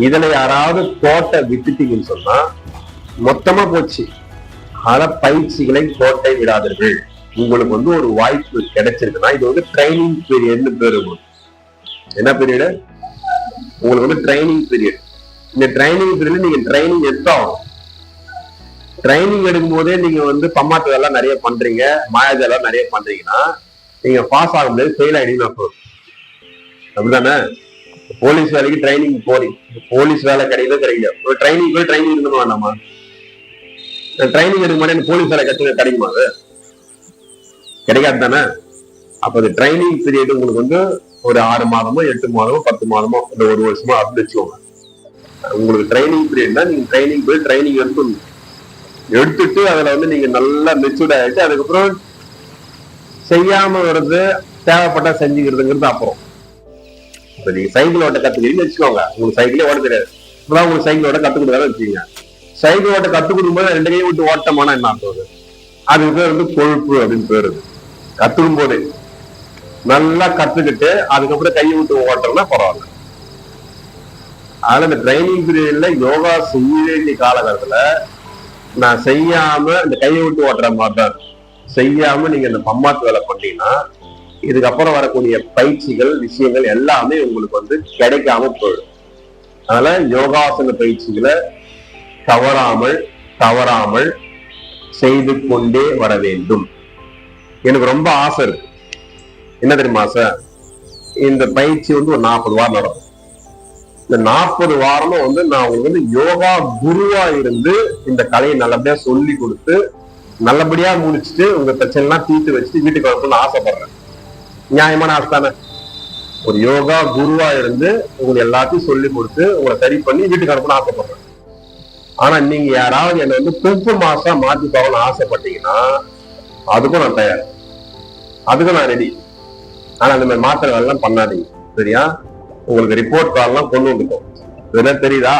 இதுல யாராவது கோட்டை விட்டுட்டீங்கன்னு சொன்னா மொத்தமா போச்சு. ஆனா பயிற்சிகளை கோட்டை விடாதீர்கள். உங்களுக்கு வந்து ஒரு வாய்ப்பு கிடைச்சிருக்குன்னா இது வந்து ட்ரைனிங் பீரியட்னு பேரு. என்ன பீரியடு? உங்களுக்கு வந்து ட்ரைனிங் பீரியட். இந்த ட்ரைனிங் பீரியட்ல நீங்க ட்ரைனிங் எடுத்தாகணும். ட்ரைனிங் எடுக்கும் போதே நீங்க வந்து பம்மாத்து வேலை நிறைய பண்றீங்க, மாயாஜால நிறைய பண்றீங்கன்னா நீங்க பாஸ் ஆக முடியாது, ஃபெயில் ஆயிடுங்க. அப்படிதானே? போலீஸ் வேலைக்கு ட்ரைனிங் போறீங்க, போலீஸ் வேலை கிடைக்கல. ஒரு ட்ரைனிங் இருக்கணும் வேண்டாமா? ட்ரைனிங் எடுக்க மாட்டேன், போலீஸ் வேலை கிடைக்குமா? அது கிடைக்காது தானே? அப்ப அது ட்ரைனிங் பீரியட் உங்களுக்கு வந்து ஒரு 6 மாதமோ 8 மாதமோ 10 மாதமோ இல்ல 1 வருஷமோ அப்படின்னு வச்சுக்கோங்க. உங்களுக்கு ட்ரைனிங் பீரியட்னா நீங்க ட்ரைனிங் போய் ட்ரைனிங் எடுத்துட்டு அதுல வந்து நீங்க நல்லா மெச்சூர்ட் ஆயிடுச்சு. அதுக்கப்புறம் செய்யாம வருது, தேவைப்பட்டா செஞ்சுக்கிறதுங்கிறது அப்புறம். இப்ப நீங்க சைக்கிள் ஓட்ட கத்துக்கிறீங்கன்னு வச்சுக்கோங்க, உங்களுக்கு சைக்கிளே ஓட்ட தெரியாது, இப்பதான் உங்களுக்கு சைக்கிள் ஓட்ட கத்து கொடுக்காத வச்சுக்கோங்க. சைக்கிள் ஓட்ட கத்து கொடுக்கும்போது 2 கையை விட்டு ஓட்டமானா என்ன ஆகுது? அதுக்கு பேர் வந்து கொழுப்பு அப்படின்னு பேரு. கத்துக்கும் போது நல்லா கத்துக்கிட்டு அதுக்கப்புறம் கையை விட்டு ஓட்டம்னா பரவாயில்ல. அதனால இந்த ட்ரைனிங் பீரியட்ல யோகா செய்ய வேண்டிய காலகட்டத்துல நான் செய்யாம இந்த கையை விட்டு ஓட்டுற மாதிரிதான் செய்யாம நீங்க இந்த பம்மாத்து வேலை பண்ணீங்கன்னா இதுக்கப்புறம் வரக்கூடிய பயிற்சிகள் விஷயங்கள் எல்லாமே உங்களுக்கு வந்து கிடைக்காம போயிடும். அதனால யோகாசன பயிற்சிகளை தவறாமல் செய்து கொண்டே வர வேண்டும். எனக்கு ரொம்ப ஆசை இருக்கு. என்ன தெரியுமா ஆசை? இந்த பயிற்சி வந்து ஒரு 40 வாரம் நடக்கும். இந்த 40 வாரமும் வந்து நான் உங்களுக்கு வந்து யோகா குருவா இருந்து இந்த கலையை நல்லபடியா சொல்லி கொடுத்து நல்லபடியா முடிச்சுட்டு உங்க பிரச்சனை எல்லாம் தீர்த்து வச்சுட்டு வீட்டுக்கு வரணும்னு ஆசைப்படுறேன். நியாயமான ஆசை தானே? ஒரு யோகா குருவா இருந்து உங்களுக்கு எல்லாத்தையும் சொல்லி கொடுத்து உங்களை சரி பண்ணி வீட்டுக்கு அனுப்பணும்னு ஆசைப்படுறேன். ஆனா நீங்க யாராவது என்னை வந்து கும்பு மாசா மாத்தி போகணும்னு ஆசைப்பட்டீங்கன்னா அதுக்கும் நான் தயார், அதுக்கும் நான் ரெடி. ஆனா அந்த மாதிரி மாத்திரை எல்லாம் பண்ணாதீங்க, சரியா? உங்களுக்கு ரிப்போர்ட் கார்டு எல்லாம் கொண்டு வந்துட்டோம். இதெல்லாம் தெரியுதா?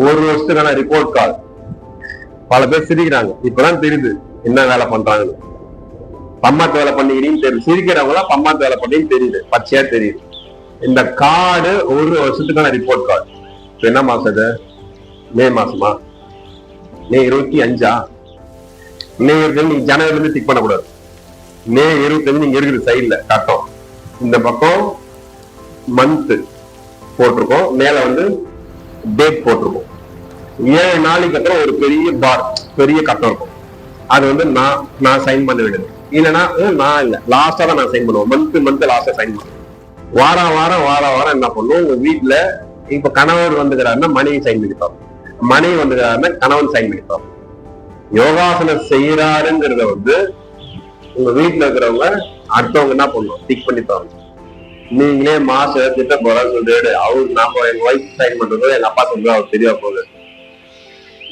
ஒரு வருஷத்துக்கான ரிப்போர்ட் கார்டு. பல பேர் சிரிக்கிறாங்க, இப்பதான் தெரியுது என்ன வேலை பண்றாங்கன்னு. பம்மாத்து வேலை பண்ணிக்கிறீங்கன்னு தெரியுது, சிரிக்கிறவங்களா பம்மாத்து வேலை பண்ணின்னு தெரியுது, பச்சையா தெரியுது. இந்த கார்டு ஒரு வருஷத்துக்கான ரிப்போர்ட் கார்டு. என்ன மாசம் இது? மே மாசமா? மே 25ஆ? மே 25 நீங்க ஜனவரில இருந்து டிக் பண்ணக்கூடாது. மே 25 நீங்க இருக்குது சைட்ல கட்டம். இந்த பக்கம் மந்த் போட்டிருக்கோம், மேல வந்து டேட் போட்டிருக்கோம். 7 நாளைக்கு அப்புறம் ஒரு பெரிய பார், பெரிய கட்டம் இருக்கும். அது வந்து நான் சைன் பண்ண வேண்டியது. இல்லைன்னா நான் இல்ல, லாஸ்டா தான் நான் சைன் பண்ணுவோம். மந்த் லாஸ்டா சைன் பண்ணுவோம். வாரம் என்ன பண்ணுவோம், உங்க வீட்டுல இப்ப கணவர் வந்துக்கிறாருன்னா மனைவி சைன் பண்ணிப்பாங்க, மனைவி வந்துக்கிறாருன்னா கணவன் சைன் பண்ணிப்பாங்க. யோகாசனம் செய்யறாருங்கிறத வந்து உங்க வீட்டுல இருக்கிறவங்க அடுத்தவங்க என்ன பண்ணுவோம், டிக் பண்ணிப்பாங்க. நீங்களே மாசம் திட்ட போறான்னு சொல்லிட்டு அவருக்கு நாம எங்க ஒய்ஃப் சைன் பண்றது எங்க அப்பா சொல்றது அவருக்கு தெரிய போகுது,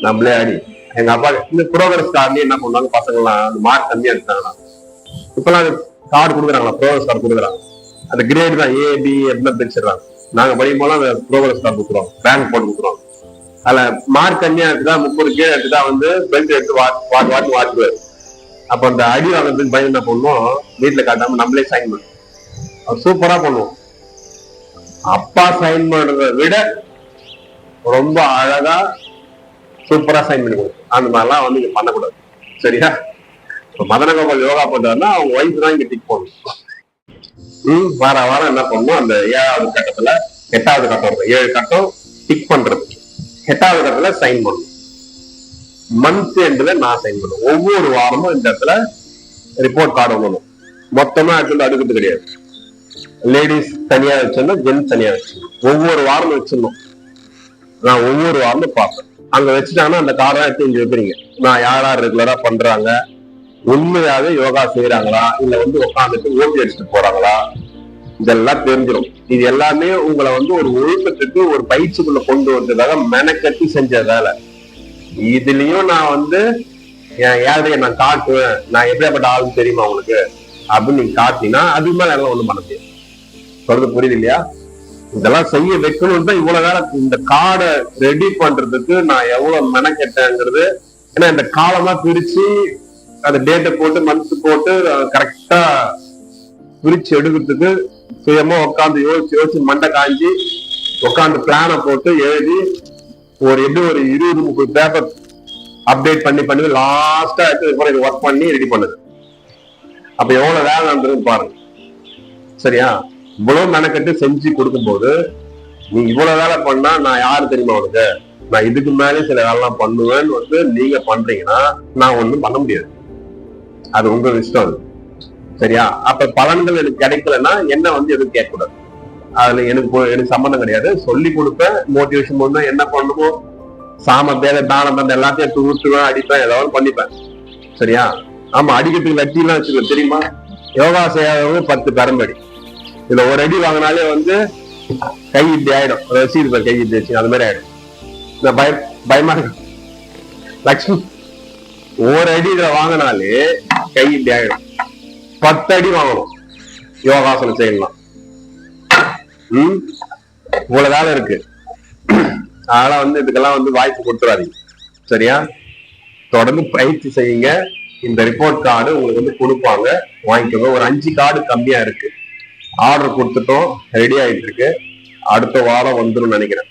நம்மளே அடி. எங்க அப்பா இந்த ப்ரோக்ரஸ் கார்டு என்ன பண்ணுவாங்க, பசங்க எல்லாம் மார்க் கம்மியா எடுத்தாங்கன்னா இப்பெல்லாம் கார்டு கொடுக்குறாங்களா, ப்ரோக்ரஸ் கார்டு கொடுக்குறாங்க. அந்த கிரேட் தான் ஏபி எப்படின்னு பிரிச்சிடறாங்க. நாங்க படிக்கும் போது அந்த ப்ரோக்ரஸ் கார்டு கொடுக்குறோம், பேங்க் போட்டு கொடுக்குறோம். அதுல மார்க் கம்மியா எடுத்துட்டா 30 கீழே எடுத்துட்டா வந்து பெல்ட் எடுத்து வாட்டுவாரு. அப்ப அந்த அடி வாங்குறதுக்கு பயம் என்ன பண்ணுவோம், வீட்டுல காட்டாம நம்மளே சைன் பண்ணுவோம். சூப்பரா பண்ணுவோம். அப்பா சைன் பண்றதை விட ரொம்ப அழகா சூப்பரா சைன் பண்ணி கொடுக்கும். அந்த மாதிரிலாம் வந்து இங்க பண்ணக்கூடாது, சரியா? மதனகோபால் யோகா பண்றாருன்னா அவங்க ஒய்ஃப் தான் இங்க டிக் பண்ணணும். வாரம் என்ன பண்ணணும், அந்த 7வது கட்டத்துல 8வது கட்டம் இருக்கும், 7 கட்டம் டிக் பண்றது. 8வது கட்டத்துல சைன் பண்ணணும். மந்த் எண்ட்ல நான் சைன் பண்ணுவேன். ஒவ்வொரு வாரமும் இந்த இடத்துல ரிப்போர்ட் கார்டு வாங்கணும். மொத்தமா எடுத்து அடுக்கிறது கிடையாது. லேடிஸ் தனியா வச்சிடணும், ஜென்ஸ் தனியா வச்சிடணும். ஒவ்வொரு வாரமும் வச்சிடணும். நான் ஒவ்வொரு வாரமும் பார்ப்பேன். அங்க வச்சுட்டாங்கன்னா அந்த கார்டை எடுத்து இங்க வைக்கிறீங்க. நான் யார் ரெகுலரா பண்றாங்க, உண்மையாவே யோகா செய்யறாங்களா, இல்ல வந்து உட்காந்துட்டு ஓட்டி அடிச்சுட்டு போறாங்களா, இதெல்லாம் தெரிஞ்சிடும். இது எல்லாமே உங்களை வந்து ஒரு ஒழுக்கத்துக்கு ஒரு பயிற்சிக்குள்ள கொண்டு வந்ததாக மெனக்கட்டி செஞ்ச வேலை. இதுலயும் நான் வந்து என் ஏழைய நான் காட்டுவேன், நான் எப்படியாப்பட்ட ஆளுன்னு தெரியுமா உங்களுக்கு அப்படின்னு நீங்க காட்டினா அதுக்கு மேல எல்லாம் ஒண்ணும் பண்ண முடியாது. சொல்றது புரியுது இல்லையா? இதெல்லாம் செய்ய வைக்கணும் தான் இவ்வளவு வேலை. இந்த கார்டை ரெடி பண்றதுக்கு நான் எவ்வளவு மெனக்கெட்டேங்கிறது, ஏன்னா இந்த காலமா பிரிச்சு அந்த டேட்டை போட்டு மந்த் போட்டு கரெக்டா பிரிச்சு எடுக்கிறதுக்கு சுயமா உட்காந்து யோசிச்சு மண்டை காஞ்சி உட்காந்து பிளானை போட்டு எழுதி ஒரு 20-30 பேப்பர் அப்டேட் பண்ணி லாஸ்டா எடுத்து ஒர்க் பண்ணி ரெடி பண்ணுது. அப்ப எவ்வளவு வேலை நடந்தது பாருங்க, சரியா? இவ்வளவு மெனக்கட்டு செஞ்சு கொடுக்கும் போது நீ இவ்வளவு வேலை பண்ணா நான் யாரு தெரியுமா உனக்கு, நான் இதுக்கு மேலே சில வேலைலாம் பண்ணுவேன்னு வந்து நீங்க பண்றீங்கன்னா நான் ஒண்ணும் பண்ண முடியாது. அது உங்க இஷ்டம், சரியா? அப்ப பலன்கள் எனக்கு கிடைக்கலன்னா என்ன வந்து எதுவும் கேட்கக்கூடாது. அதுல எனக்கு சம்பந்தம் கிடையாது. சொல்லி கொடுப்பேன், மோட்டிவேஷன் பண்ண என்ன பண்ணுமோ சாம தேவை தானம் தந்த எல்லாத்தையும் எடுத்து ஊற்றுவேன், அடிப்பேன், ஏதாவது பண்ணிப்பேன், சரியா? ஆமா, அடிக்கிறதுக்கு லட்சி எல்லாம் வச்சுக்கோ தெரியுமா? யோகா செய்யாதவங்க 10 பெரம்படி. இதுல ஒரு அடி வாங்கினாலே வந்து கை இப்படி ஆயிடும், ரசீது கை இப்படி வச்சு அது மாதிரி ஆயிடும். இந்த பயமா இருக்கு லட்சுமி, ஒரு அடி இதுல வாங்கினாலே கை இப்படி ஆயிடும். 10 அடி வாங்கணும் யோகாசனம் செய்யலாம். இவ்வளவு வேலை இருக்கு. அதனால வந்து இதுக்கெல்லாம் வந்து வாய்ப்பு கொடுத்துறாதீங்க, சரியா? தொடர்ந்து பயிற்சி செய்யுங்க. இந்த ரிப்போர்ட் கார்டு உங்களுக்கு வந்து கொடுப்பாங்க, வாங்கிக்கோங்க. ஒரு 5 கார்டு கம்மியா இருக்கு, ஆர்டர் கொடுத்துட்டோம், ரெடி ஆயிட்டு இருக்கு. அடுத்த வாரம் வந்துடும் நினைக்கிறேன்.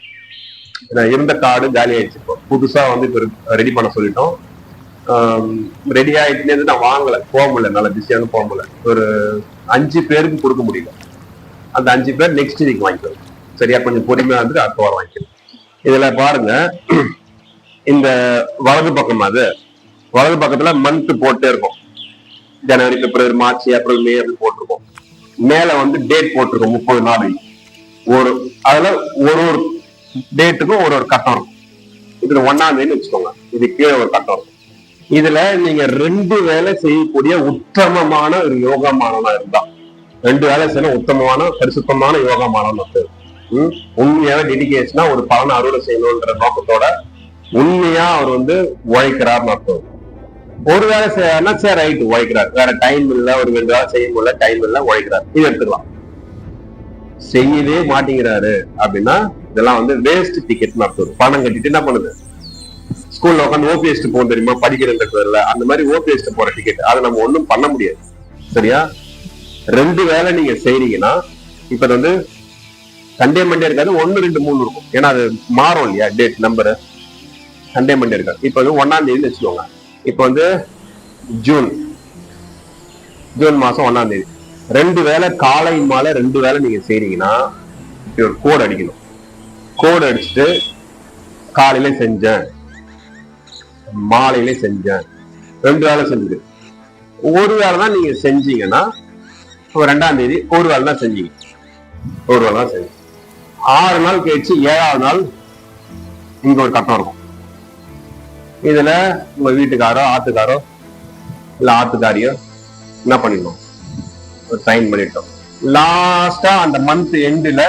இருந்த கார்டு காலி ஆயிடுச்சு. இப்போ புதுசா வந்து இப்ப ரெடி பண்ண சொல்லிட்டோம். ரெடி ஆயிட்டுனே நான் வாங்கல, போக முடியல, நல்ல பிஸியான போக முடியல. ஒரு 5 பேருக்கு கொடுக்க முடியல. அந்த 5 பேர் நெக்ஸ்ட் வீக் வாங்கிக்கணும், சரியா? கொஞ்சம் பொறுமையா வந்து அடுத்த வாரம் வாங்கிக்கணும். இதுல பாருங்க, இந்த வலது பக்கம், அது வலது பக்கத்துல மந்த் போட்டே இருக்கும். ஜனவரி, பிப்ரவரி, மார்ச், ஏப்ரல், மே அப்படி போட்டிருக்கோம். மேல வந்து டேட் போட்டிருக்கோம், 30 நாள். அதுல ஒரு டேட்டுக்கும் ஒரு கட்டம் இருக்கும். இதுல 1ஆம் தேதி வச்சுக்கோங்க, இது கீழே ஒரு கட்டம் இருக்கும். இதுல நீங்க 2 வேலை செய்யக்கூடிய உத்தமமான ஒரு யோகமானவனா இருந்தா 2 வேலை செய்யணும், உத்தமமான பரிசுத்தமான யோகா மாணவன். உண்மையாக டெடிகேஷனா ஒரு பலனை அறுவடை செய்யணும்ன்ற நோக்கத்தோட உண்மையா அவர் உழைக்கிறார்னு அர்த்தம். ஒரு வேலை செய்யறாருன்னா சரி ரைட் உழைக்கிறார், வேற டைம் இல்ல, ஒரு 2 வேலை செய்ய முடியல, டைம் இல்ல, உழைக்கிறார், இது எடுத்துக்கலாம். செய்யவே மாட்டேங்கிறாரு அப்படின்னா இதெல்லாம் வேஸ்ட் டிக்கெட் அர்த்தம். பணம் கட்டிட்டு என்ன பண்ணுது, ஸ்கூல்ல உட்காந்து ஓபிஎஸ்ட் போகும் தெரியுமா, படிக்கிறதுல அந்த மாதிரி ஓபிஎஸ்ட் போற டிக்கெட், அதை நம்ம ஒண்ணும் பண்ண முடியாது. சரியா? 2 வேலை நீங்க செய்றீங்கன்னா இப்ப சண்டே மண்டே இருக்காது, 1 2 3 இருக்கும். ஏன்னா அது மாறும் இல்லையா டேட் நம்பரு. சண்டே மண்டே இருக்காது. இப்ப 1ஆம் தேதி வச்சுக்கோங்க. இப்ப ஜூன் மாசம் 1ஆம் தேதி 2 வேலை காலை மாலை 2 வேலை நீங்க செய்றீங்கன்னா ஒரு கோட் அடிக்கணும். கோட் அடிச்சுட்டு காலையில செஞ்சேன், மாலையில செஞ்சேன், 2 வேலை செஞ்சது. ஒரு வேலை தான் நீங்க செஞ்சீங்கன்னா 2ஆம் தேதி ஒரு வேலை தான் செஞ்சீங்க, ஒரு வேலை தான் செஞ்சீங்க. 6 நாள் கழிச்சு 7ஆவது நாள் இங்க ஒரு கட்டம் இருக்கும். இதுல உங்க வீட்டுக்காரோ ஆத்துக்காரோ இல்ல ஆத்துக்காரியோ என்ன பண்ணிடணும், ஒரு சைன் பண்ணிட்டோம். லாஸ்டா அந்த மந்த் எண்டுல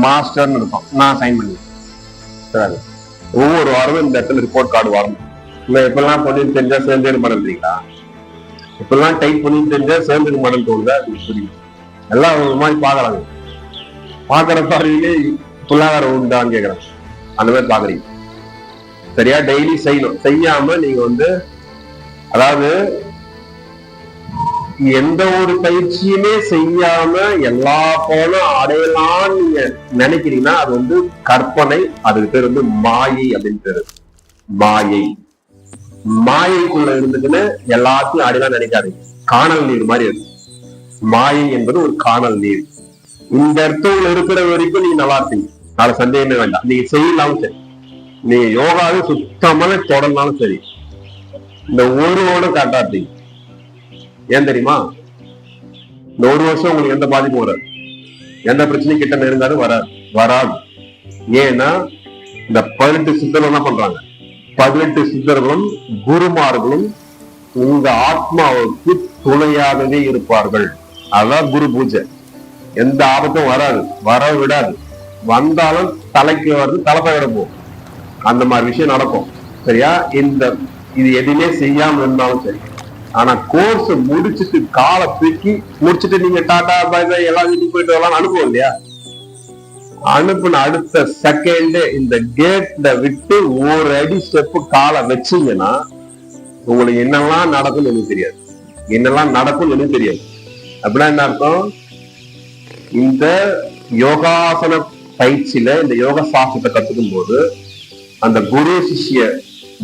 மாஸ்டர்னு இருக்கும், நான் சைன் பண்ணிடுவேன். ஒவ்வொரு வாரமும் இந்த இடத்துல ரிப்போர்ட் கார்டு வரணும். இல்ல இப்பெல்லாம் பண்ணி தெரிஞ்சா சேர்ந்து பண்ணுறீங்களா, இப்பெல்லாம் டைப் பண்ணி தெரிஞ்சா சேர்ந்து மடம் தோணுதா, புரியுது. எல்லாம் ஒரு மாதிரி பாக்குறாங்க. பாக்குற பாருங்க பொருளாதாரம் உண்டான்னு கேக்குறாங்க, அந்த மாதிரி பாக்குறீங்க. சரியா? டெய்லி செய்யணும். செய்யாம நீங்க அதாவது எந்த ஒரு பயிற்சியுமே செய்யாம எல்லா போலும் அடையலாம் நீங்க நினைக்கிறீங்கன்னா அது கற்பனை. அதுக்கு பேர் மாயை அப்படின்னு பேரு. மாயை. மாயைக்குள்ள இருந்துக்குன்னு எல்லாத்தையும் அடையலாம் நினைக்காதீங்க. காணல் நீர் மாதிரி இருக்கு. மாயை என்பது ஒரு காணல் நீர். இந்த இடத்துல இருக்கிற வரைக்கும் நீங்க நல்லா இருப்பீங்க, நாளை சந்தேகமே வேண்டாம். நீங்க செய்யலாலும் சரி, நீங்க யோகாவை சுத்தமான தொடர்ந்தாலும் சரி, இந்த ஒரு வருடம் காட்டாதீங்க. ஏன் தெரியுமா? இந்த 1 வருஷம் உங்களுக்கு எந்த பாதிப்பும் வராது, எந்த பிரச்சனையும் கிட்ட நெருங்காது, வராது. ஏன்னா இந்த 18 சித்தர்கள் என்ன பண்றாங்க, 18 சித்தர்களும் குருமார்களும் உங்க ஆத்மாவுக்கு துணையாகவே இருப்பார்கள். அதான் குரு பூஜை. எந்த ஆபத்தும் வராது, வர விடாது. வந்தாலும் தலைக்கு வருது, தலைப்பை விடப்போம். அந்த மாதிரி விஷயம் நடக்கும். சரியா? இது எதுவுமே செய்யாம இருந்தாலும் சரி. ஆனா கோர்ஸ் முடிச்சுட்டு காலை தூக்கி முடிச்சுட்டு நீங்க டாடா பாய் பாய் எல்லாம் வீட்டுக்கு போயிட்டு வரலாம் அனுப்புவோம் இல்லையா? அனுப்புன அடுத்த செகண்ட் இந்த கேட்ல விட்டு 1 அடி ஸ்டெப் காலை வச்சீங்கன்னா உங்களுக்கு என்னெல்லாம் நடக்கும்னு எனக்கு தெரியாது, என்னெல்லாம் நடக்கும்னு எனக்கு தெரியாது. அப்படின்னா என்ன அர்த்தம்? இந்த யோகாசன பயிற்சியில இந்த யோக சாஸ்திரத்தை கத்துக்கும் போது அந்த குரு சிஷ்ய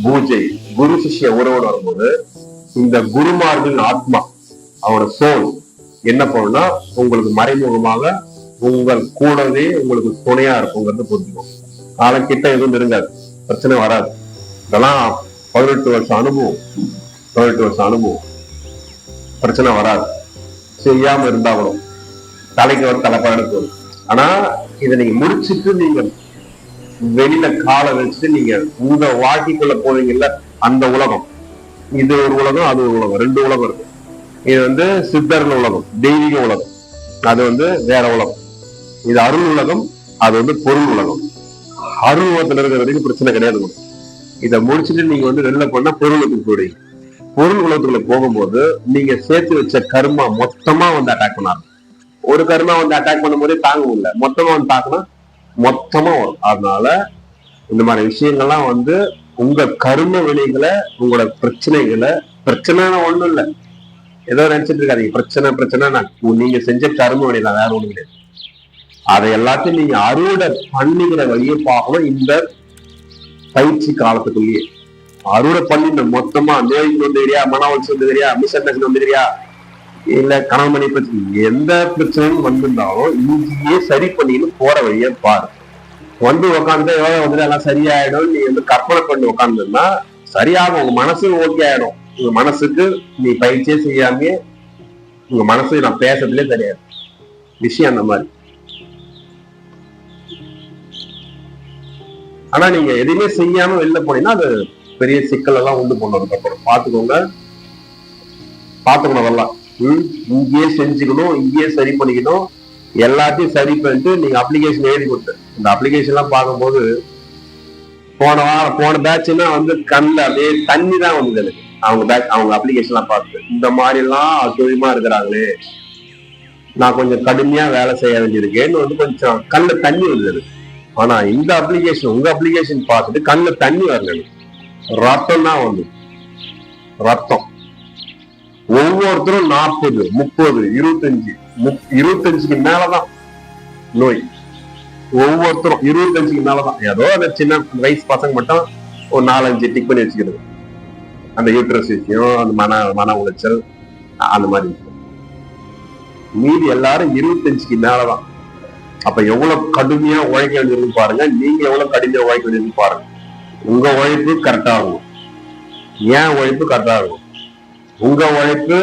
பூஜை, குரு சிஷ்ய உறவோடு வரும்போது இந்த குருமார்களின் ஆத்மா, அவனோட சோல் என்ன பண்ணும்னா உங்களுக்கு மறைமுகமாக உங்கள் கூடவே உங்களுக்கு துணையா இருக்குங்கிறது புரிஞ்சுக்கும். காலம் கிட்ட எதுவும் நெருங்காது, பிரச்சனை வராது. இதெல்லாம் 18 வருஷம் அனுபவம், 18 வருஷம் அனுபவம். பிரச்சனை வராது. செய்யாம இருந்தாலும் தலைக்கு ஒரு தலைப்பாடு போதும். ஆனா இதை நீங்க முடிச்சுட்டு நீங்க வெளியில காலை வச்சுட்டு நீங்க உங்க வாழ்க்கைக்குள்ள போவீங்கல்ல, அந்த உலகம், இது ஒரு உலகம், அது ஒரு உலகம், 2 உலகம் இருக்கு. இது சித்தர்கள் உலகம், தெய்வீக உலகம், அது வேற உலகம். இது அருள் உலகம், அது பொருள் உலகம். அருள் உலகத்துல இருக்கிற வரைக்கும் பிரச்சனை கிடையாது. இதை முடிச்சுட்டு நீங்க வெளில போனா பொருள் உலகத்துக்கு போயிடுவீங்க. பொருள் உலகத்துக்குள்ள போகும்போது நீங்க சேர்த்து வச்ச கர்மா மொத்தமா அட்டாக் பண்ணாரு. ஒரு கர்மா அட்டாக் பண்ணும் போதே தாங்க முடியல, மொத்தமா தாக்குனா மொத்தமா வரும். அதனால இந்த மாதிரி விஷயங்கள்லாம் உங்க கர்ம வினைகளை, உங்களோட பிரச்சனைகளை, பிரச்சனை ஒண்ணும் இல்லை ஏதோ நினைச்சிட்டு இருக்காதீங்க. பிரச்சனை நீங்க செஞ்ச கர்ம வினைதான், வேற ஒண்ணு கிடையாது. அதை எல்லாத்தையும் நீங்க அறுவடை பண்ணிக்கிற வழியை பார்க்கணும். இந்த பயிற்சி காலத்துக்குள்ளேயே அறுவடை பண்ணி மொத்தமா நோய்க்கு வந்துக்கிறியா, மன வளர்ச்சி வந்துக்கிறியா, மிஸ்அண்டர்ஸ்டாண்டிங் வந்துக்கிறியா, இல்ல கணவன் பிரச்சனை, எந்த பிரச்சனையும் வந்திருந்தாலும் இங்கேயே சரி பண்ணின்னு போற வழியை பாரு. உட்காந்து யோகா எல்லாம் சரியாயிடும் நீ கற்பனை பண்ணி உட்காந்துன்னா சரியாகும். உங்க மனசு ஓகே ஆயிடும். உங்க மனசுக்கு நீ பயிற்சியே செய்யாமே உங்க மனசு நான் பேசுறதுலே தெரியாது விஷயம் அந்த மாதிரி. ஆனா நீங்க எதுவுமே செய்யாம வெளில போனீங்கன்னா அது பெரிய சிக்கல் எல்லாம் உண்டு பண்ணுறதுக்கு அப்புறம் பாத்துக்கோங்க. அதெல்லாம் இங்கேயே செஞ்சுக்கணும், இங்கேயே சரி பண்ணிக்கணும், எல்லாத்தையும் சரி பண்ணிட்டு நீங்க அப்ளிகேஷன் எழுதி கொடுத்து இந்த அப்ளிகேஷன் எல்லாம் பார்க்கும்போது போன பேட்ச்னா வந்து கண்ணில் அப்படியே தண்ணி தான் வந்தது எனக்கு. அவங்க அப்ளிகேஷன் எல்லாம் பார்த்து இந்த மாதிரி எல்லாம் அசூரியமா இருக்கிறாங்களே, நான் கொஞ்சம் கடுமையா வேலை செய்ய வேண்டியிருக்கேன்னு வந்து கொஞ்சம் கண்ணில் தண்ணி வந்தது. ஆனா இந்த அப்ளிகேஷன் உங்க அப்ளிகேஷன் பார்த்துட்டு கண்ணில் தண்ணி வரல, ரத்தம் தான் வந்து ரத்தம். ஒவ்வொருத்தரும் 40, 30, 25, 25க்கு மேலதான் நோய். ஒவ்வொருத்தரும் 25க்கு மேலதான். ஏதோ அந்த சின்ன வயசு பசங்க மட்டும் ஒரு 4-5 டிக் பண்ணி வச்சுக்கிறது, அந்த யூட்ரஸ் விஷயம், அந்த மன உளைச்சல், அந்த மாதிரி விஷயம். மீதி எல்லாரும் 25க்கு மேலதான். அப்ப எவ்வளவு கடுமையா உழைக்க வேண்டியது பாருங்க. நீங்க எவ்வளவு கடுமையா உழைக்க வேண்டியது பாருங்க. உங்க உழைப்பு கரெக்டா இருக்கும், ஏன் உழைப்பு கரெக்டா இருக்கும். உங்க உழைப்பு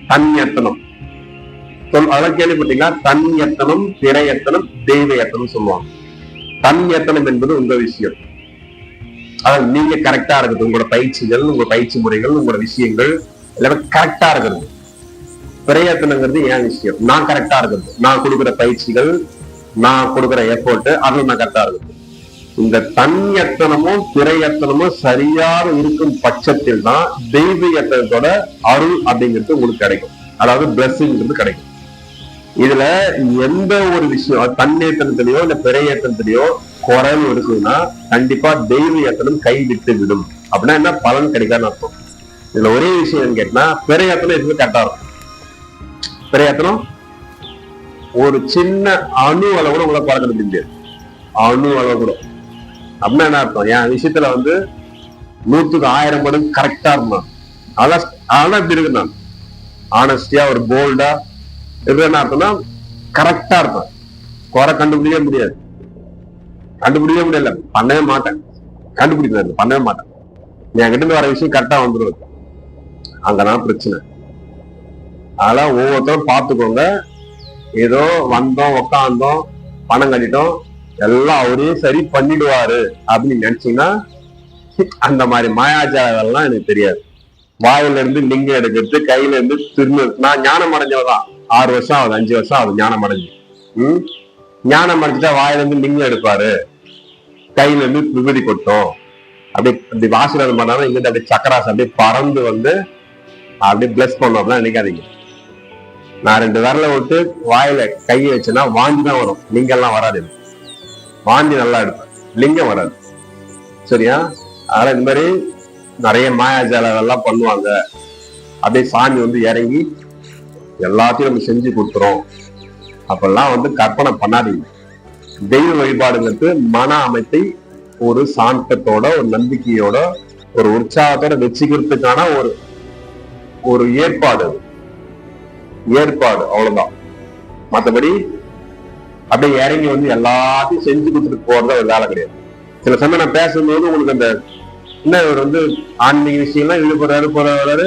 தன் எத்தனம் அதெல்லாம் கேள்விப்பட்டீங்களா? தன் எத்தனம், பிற எத்தனம், தெய்வ எத்தனம் சொல்லுவாங்க. தன் எத்தனம் என்பது உங்க விஷயம், அதாவது நீங்க கரெக்டா இருக்குது. உங்களோட பயிற்சிகள், உங்க பயிற்சி முறைகள், உங்களோட விஷயங்கள் எல்லாமே கரெக்டா இருக்கிறது. பிறையத்தனங்கிறது என் விஷயம், நான் கரெக்டா இருக்கிறது. நான் கொடுக்குற பயிற்சிகள், நான் கொடுக்குற எஃபோர்ட், அதுல நான் கரெக்டா இருக்குது. இந்த தன் எத்தனமும் பிறையத்தனமும் சரியாக இருக்கும் பட்சத்தில் தான் தெய்வ எத்தனத்தோட அருள் அப்படிங்கிறது உங்களுக்கு கிடைக்கும், அதாவது பிளஸிங்கிறது கிடைக்கும். இதுல எந்த ஒரு விஷயம் தன்னேத்தனத்திலேயோ இல்ல பிறையத்தனத்திலேயோ குறைவு இருக்குதுன்னா கண்டிப்பா தெய்வ எத்தனம் கைவிட்டு விடும். அப்படின்னா என்ன, பலன் கிடைக்காதுன்னு அர்த்தம். இதுல ஒரே விஷயம் கேட்டா பிறையத்தனம் எதுவுமே கரெக்டா இருக்கும். பிறையத்தனம் ஒரு சின்ன அணு அளவு கூட உங்களை பார்க்க முடியாது, அணு அளவு கூட. அப்படின்னா என்ன அர்த்தம், என் விஷயத்துல வந்து 100க்கு 1000 மடங்கு கரெக்டா இருந்தான். அதெல்லாம் இப்படி இருக்கு, நான் ஆனஸ்டியா ஒரு போல்டா இருக்கு. என்ன அர்த்தம்னா கரெக்டா இருப்பேன், குறை கண்டுபிடிக்கவே முடியாது, கண்டுபிடிக்கவே முடியல, பண்ணவே மாட்டேன், கண்டுபிடிக்கிறது பண்ணவே மாட்டேன். என் கிட்ட இருந்து வர விஷயம் கரெக்டா வந்துடும், அங்கதான் பிரச்சனை. அதெல்லாம் ஒவ்வொருத்தரும் பார்த்துக்கோங்க. ஏதோ வந்தோம், உக்காந்தோம், பணம் கட்டிட்டோம், எல்லாம் அவரே சரி பண்ணிடுவாரு அப்படின்னு நினைச்சீங்கன்னா அந்த மாதிரி மாயாஜாலெல்லாம் எனக்கு தெரியாது. வாயில இருந்து லிங்கம் எடுக்கிறது, கையில இருந்து திரும்ப. நான் ஞானம் அடைஞ்சவதான், 6 வருஷம் ஆகுது, 5 வருஷம் ஆகுது ஞானம் அடைஞ்சு. ஞானம் அடைஞ்சிட்டா வாயில இருந்து லிங்கம் எடுப்பாரு, கையில இருந்து விபதி கொட்டும், அப்படி ஆசீர்வாதம் பண்ணாலும் இங்கிட்ட அப்படியே சக்கராசு அப்படியே பறந்து வந்து அப்படியே பிளஸ் பண்ணோம். அப்படிலாம் நினைக்காதீங்க. நான் 2 விரலை விட்டு வாயில கையை வச்சேன்னா வாந்தி தான் வரும், லிங்கம்லாம் வராது. வாந்தி நல்லா எடுப்பேன், லிங்கம் வராது. சரியா? அதனால இந்த மாதிரி நிறைய மாயாஜாலெல்லாம் பண்ணுவாங்க. அப்படியே சாமி வந்து இறங்கி எல்லாத்தையும் நம்ம செஞ்சு கொடுத்துறோம் அப்பெல்லாம் வந்து கற்பனை பண்ணாதீங்க. தெய்வ வழிபாடுங்கிறது மன அமைப்பை ஒரு சாந்தத்தோட, ஒரு நம்பிக்கையோட, ஒரு உற்சாகத்தோட வச்சுக்கிறதுக்கான ஒரு ஏற்பாடு, அவ்வளவுதான். மற்றபடி அப்படியே இறங்கி வந்து எல்லாத்தையும் செஞ்சு கொடுத்துட்டு போறது ஒரு வேலை கிடையாது. சில சமயம் நான் பேசும்போது உங்களுக்கு அந்த என்ன, இவர் வந்து ஆன்மீக விஷயம்லாம் இழுப்புறாரு,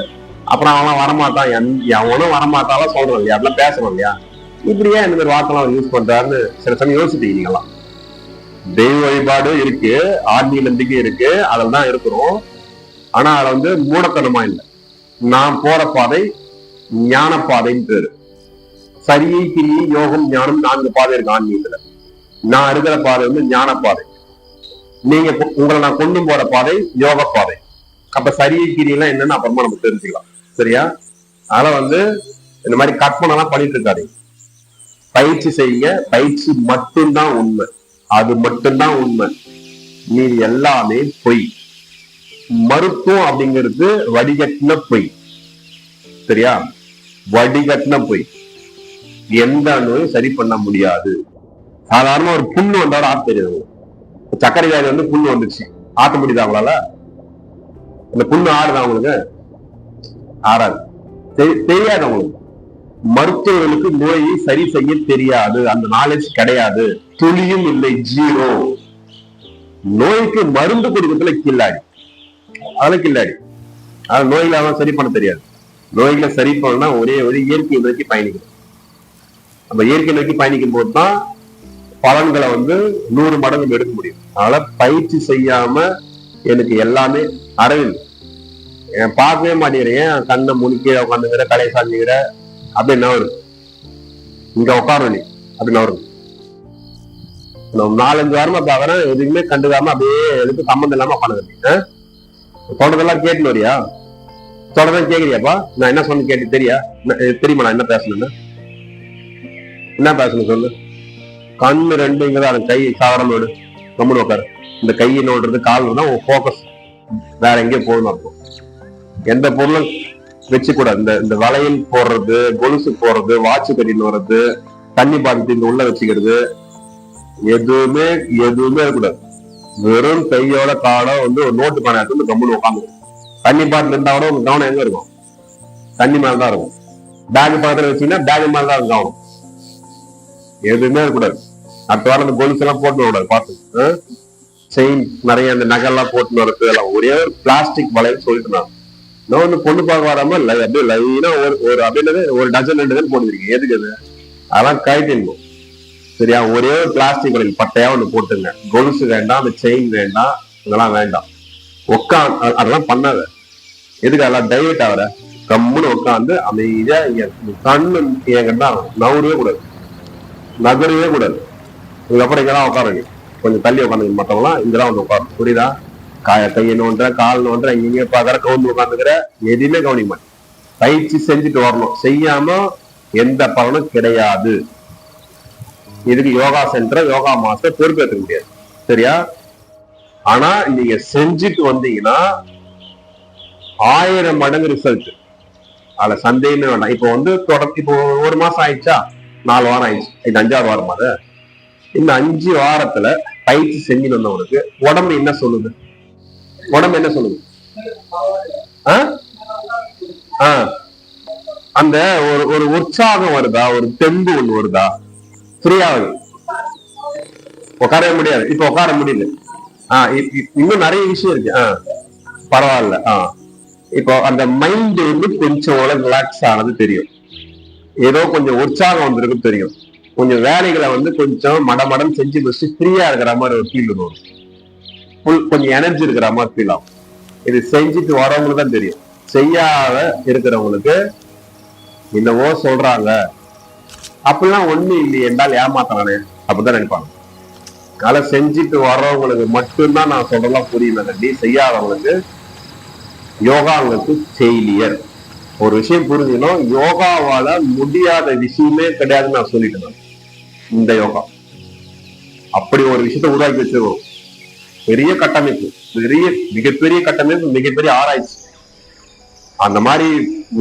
அப்புறம் அவன் வரமாட்டான், எவனும் வரமாட்டாலும் சொல்றோம் இல்லையா, அப்படிலாம் பேசணும் இல்லையா. இப்படியே இந்த மாதிரி வார்த்தைலாம் அவர் யூஸ் பண்றாருன்னு சில சமயம் யோசிப்பீங்கலாம். தெய்வ வழிபாடு இருக்கு, ஆன்மீக நம்பிக்கை இருக்கு, அதில் தான் இருக்கிறோம். ஆனா அதை வந்து மூடத்தனமா இல்லை. நான் போற பாதை ஞான பாதைன்னு பேரு. சரியை, கிரியை, யோகம், ஞானம் 4 பாதை இருக்கு ஆன்மீகத்துல. நான் இருக்கிற பாதை வந்து ஞான பாதை. நீங்க உங்களை நான் கொண்டு போற பாதை யோக பாதை. அப்ப சரியை, கிரியெல்லாம் என்னன்னு அப்புறமா நம்ம தெரிஞ்சுக்கலாம். சரியா? அதனால வந்து இந்த மாதிரி கற்பனை எல்லாம் பண்ணிட்டு இருக்காரு. பயிற்சி செய்யுங்க, பயிற்சி மட்டும்தான் உண்மை, அது மட்டும்தான் உண்மை. மீது எல்லாமே பொய். மருத்துவம் அப்படிங்கிறது வடிகட்டின பொய். சரியா? வடிகட்டின பொய். எந்த நோயும் சரி பண்ண முடியாது. சாதாரண ஒரு புண்ணு வந்தாலும் ஆத்த தெரியாது. சர்க்கரை வியாதி வந்து புண்ணு வந்துச்சு, ஆத்த முடியுது அவங்களால? அந்த புண்ணு ஆடுதா அவங்களுக்கு? ஆறாது, தெரியாது அவங்களுக்கு. மருத்துவர்களுக்கு நோயை சரி செய்ய தெரியாது, அந்த நாலேஜ் கிடையாது, துளியும் இல்லை, 0. நோய்க்கு மருந்து கொடுக்கறதுல கில்லாடி, அதெல்லாம் கில்லாடி. அது நோய்களை அவன் சரி பண்ண தெரியாது. நோய்களை சரி பண்ணா ஒரே இயற்கை நோக்கி பயணிக்கணும். நம்ம இயற்கை நோக்கி பயணிக்கும் போதுதான் பலன்களை வந்து 100 மடங்கு எடுக்க முடியும். அதனால பயிற்சி செய்யாம எனக்கு எல்லாமே அரவிந்த் பார்க்கவே மாட்டேங்கிறீங்க, கண்ணை முனிக்க உட்காந்துக்கிற, கலையை சாஞ்சுக்கிற, அப்படி என்ன வரும் இங்க உட்கார நீ அப்படின்னு வரும். 4-5 வாரமா பாக்குறேன், எதுவுமே கண்டுக்காம அப்படியே எதுக்கு சம்மந்தம் இல்லாம உட்காந்துக்கிறீங்க. சொல்றதெல்லாம் கேட்டுன்னு வரியா? சொல்றதான் கேக்குறியாப்பா? நான் என்ன சொன்ன கேட்டு தெரியுமா நான் என்ன பேசணும்னு? என்ன பேசணும் சொல்லு. கண்ணு 2 இங்கதான், கை சாதாரண நோடு, கம்முன்னு உட்காரு. இந்த கையை நோடுறது, கால் தான் உன் போக்கஸ் வேற எங்கேயும் போகணும் இருக்கும். எந்த பொருளும் வச்சு கூடாது. இந்த வளையல் போடுறது, கொலுசு போடுறது, வாட்சு கட்டின்னு வர்றது, தண்ணி பாத்திட்டு உள்ள வச்சுக்கிறது, எதுவுமே இருக்கக்கூடாது. வெறும் கையோட காலை ஒரு நோட்டு பானை எடுத்து கம்முன்னு உட்காந்து. தண்ணி பாட்டில் இருந்தா கூட உங்க கவனம் எங்க இருக்கும்? தண்ணி மேலதான் இருக்கும். பேக் பக்கத்துல வச்சீங்கன்னா பேக் மேலதான் கவனம். எதுவுமே இருக்கக்கூடாது. அடுத்த வாரம் அந்த கொலுசு எல்லாம் போட்டு கூடாது. பார்த்து செயின் நிறைய அந்த நகைலாம் போட்டு வரது எல்லாம் ஒரே ஒரு பிளாஸ்டிக் வளையல் சொல்லிட்டு நான் பொண்ணு பார்க்க வராம அப்படியே லைனா ஒரு அப்படின்றது ஒரு டஜன் 2 தான் போட்டுருக்கீங்க. எதுக்கு அது? அதெல்லாம் கைட்டிருக்கும். சரியா? ஒரே ஒரு பிளாஸ்டிக் வளையல் பட்டையா ஒண்ணு போட்டுங்க. கொலுசு வேண்டாம், அந்த செயின் வேண்டாம், இதெல்லாம் வேண்டாம். அதெல்லாம் பண்ணாத. எதுக்கு அதெல்லாம் டைவர்ட் ஆகிற? கம்முன்னு உட்காந்து அமைதியா கண்ணு எங்கன்னா நவரவே கூடாது, நகரவே கூடாது. இதுக்கப்புறம் இங்கெல்லாம் உட்காருங்க, கொஞ்சம் தள்ளி உட்காந்துங்க. மற்றவங்களாம் இங்கெல்லாம் வந்து உட்காரும். புரியுதா? கையை நோன்ற, கால் நோன்ற, இங்க பாக்குற கவுந்து உட்காந்துக்கிற, எதுவுமே கவனிக்க மாட்டேன். பயிற்சி செஞ்சுட்டு வரணும். செய்யாம எந்த பலனும் கிடையாது. இதுக்கு யோகா சென்டர், யோகா மாஸ்டர் பொறுப்பேற்க முடியாது. சரியா? ஆனா நீங்க செஞ்சுட்டு வந்தீங்கன்னா 1000 மடங்கு ரிசல்ட். அதுல சந்தேகமே வேண்டாம். இப்போ 1 மாசம் ஆயிடுச்சா, 4 வாரம் ஆயிடுச்சு, இது 5ஆவது வாரம். அது இந்த 5 வாரத்துல பயிற்சி செஞ்சு வந்தவனுக்கு உடம்பு என்ன சொல்லுது? உடம்பு என்ன சொல்லுது? அந்த ஒரு உற்சாகம் வருதா? ஒரு தெம்பு ஒண்ணு வருதா? ஃப்ரீயாவது உட்காரவே முடியாது. இப்ப உட்கார முடியல. இன்னும் நிறைய விஷயம் இருக்கு. பரவாயில்ல. இப்போ அந்த மைண்ட் கொஞ்சம் ரிலாக்ஸ் ஆனது தெரியும். ஏதோ கொஞ்சம் உற்சாகம் வந்திருக்கு தெரியும். கொஞ்சம் வேலைகளை கொஞ்சம் மடமடம் செஞ்சு வச்சு ஃப்ரீயா இருக்கிற மாதிரி ஒரு ஃபீல் வரும். கொஞ்சம் எனர்ஜி இருக்கிற மாதிரி ஃபீல் ஆகும். இது செஞ்சுட்டு வரவங்களுக்கு தான் தெரியும். செய்யாத இருக்கிறவங்களுக்கு என்னவோ சொல்றாங்க, அப்படிலாம் ஒண்ணு இல்லையே என்றால் ஏமாத்தானே அப்படிதான் நினைப்பாங்க. அதனால செஞ்சுட்டு வர்றவங்களுக்கு மட்டும்தான் நான் சொல்றதெல்லாம் புரியல. செய்யாதவங்களுக்கு யோகாங்களுக்கு ஃபெயிலியர். ஒரு விஷயம் புரிஞ்சுக்கணும், யோகாவால முடியாத விஷயமே கிடையாதுன்னு நான் சொல்லிட்டேன். இந்த யோகா அப்படி ஒரு விஷயத்த உருவாக்கி வச்சிருக்கோம். பெரிய கட்டமைப்பு, மிகப்பெரிய கட்டமைப்பு, மிகப்பெரிய ஆராய்ச்சி. அந்த மாதிரி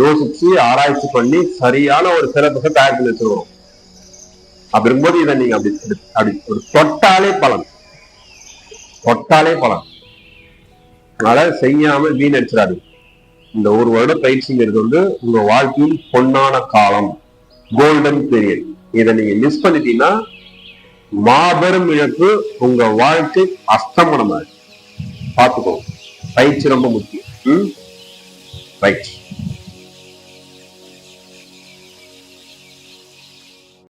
யோசிச்சு ஆராய்ச்சி பண்ணி சரியான ஒரு சிலபஸை தயார் பண்ணி வச்சிருக்கோம். அப்படி இருக்கும்போது இதை நீங்க அப்படி ஒரு தொட்டாலே பலன். அதனால செய்யாம வீணடிச்சிடாது. இந்த 1 வருட பயிற்சிங்கிறது உங்க வாழ்க்கையில் பொன்னான காலம், கோல்டன் பீரியட். இதை நீங்க மிஸ் பண்ணிட்டீங்கன்னா மாபெரும் இழப்பு, உங்க வாழ்க்கை அஸ்தமனம். பார்த்துக்கோ. பயிற்சி ரொம்ப முக்கியம். ரைட்.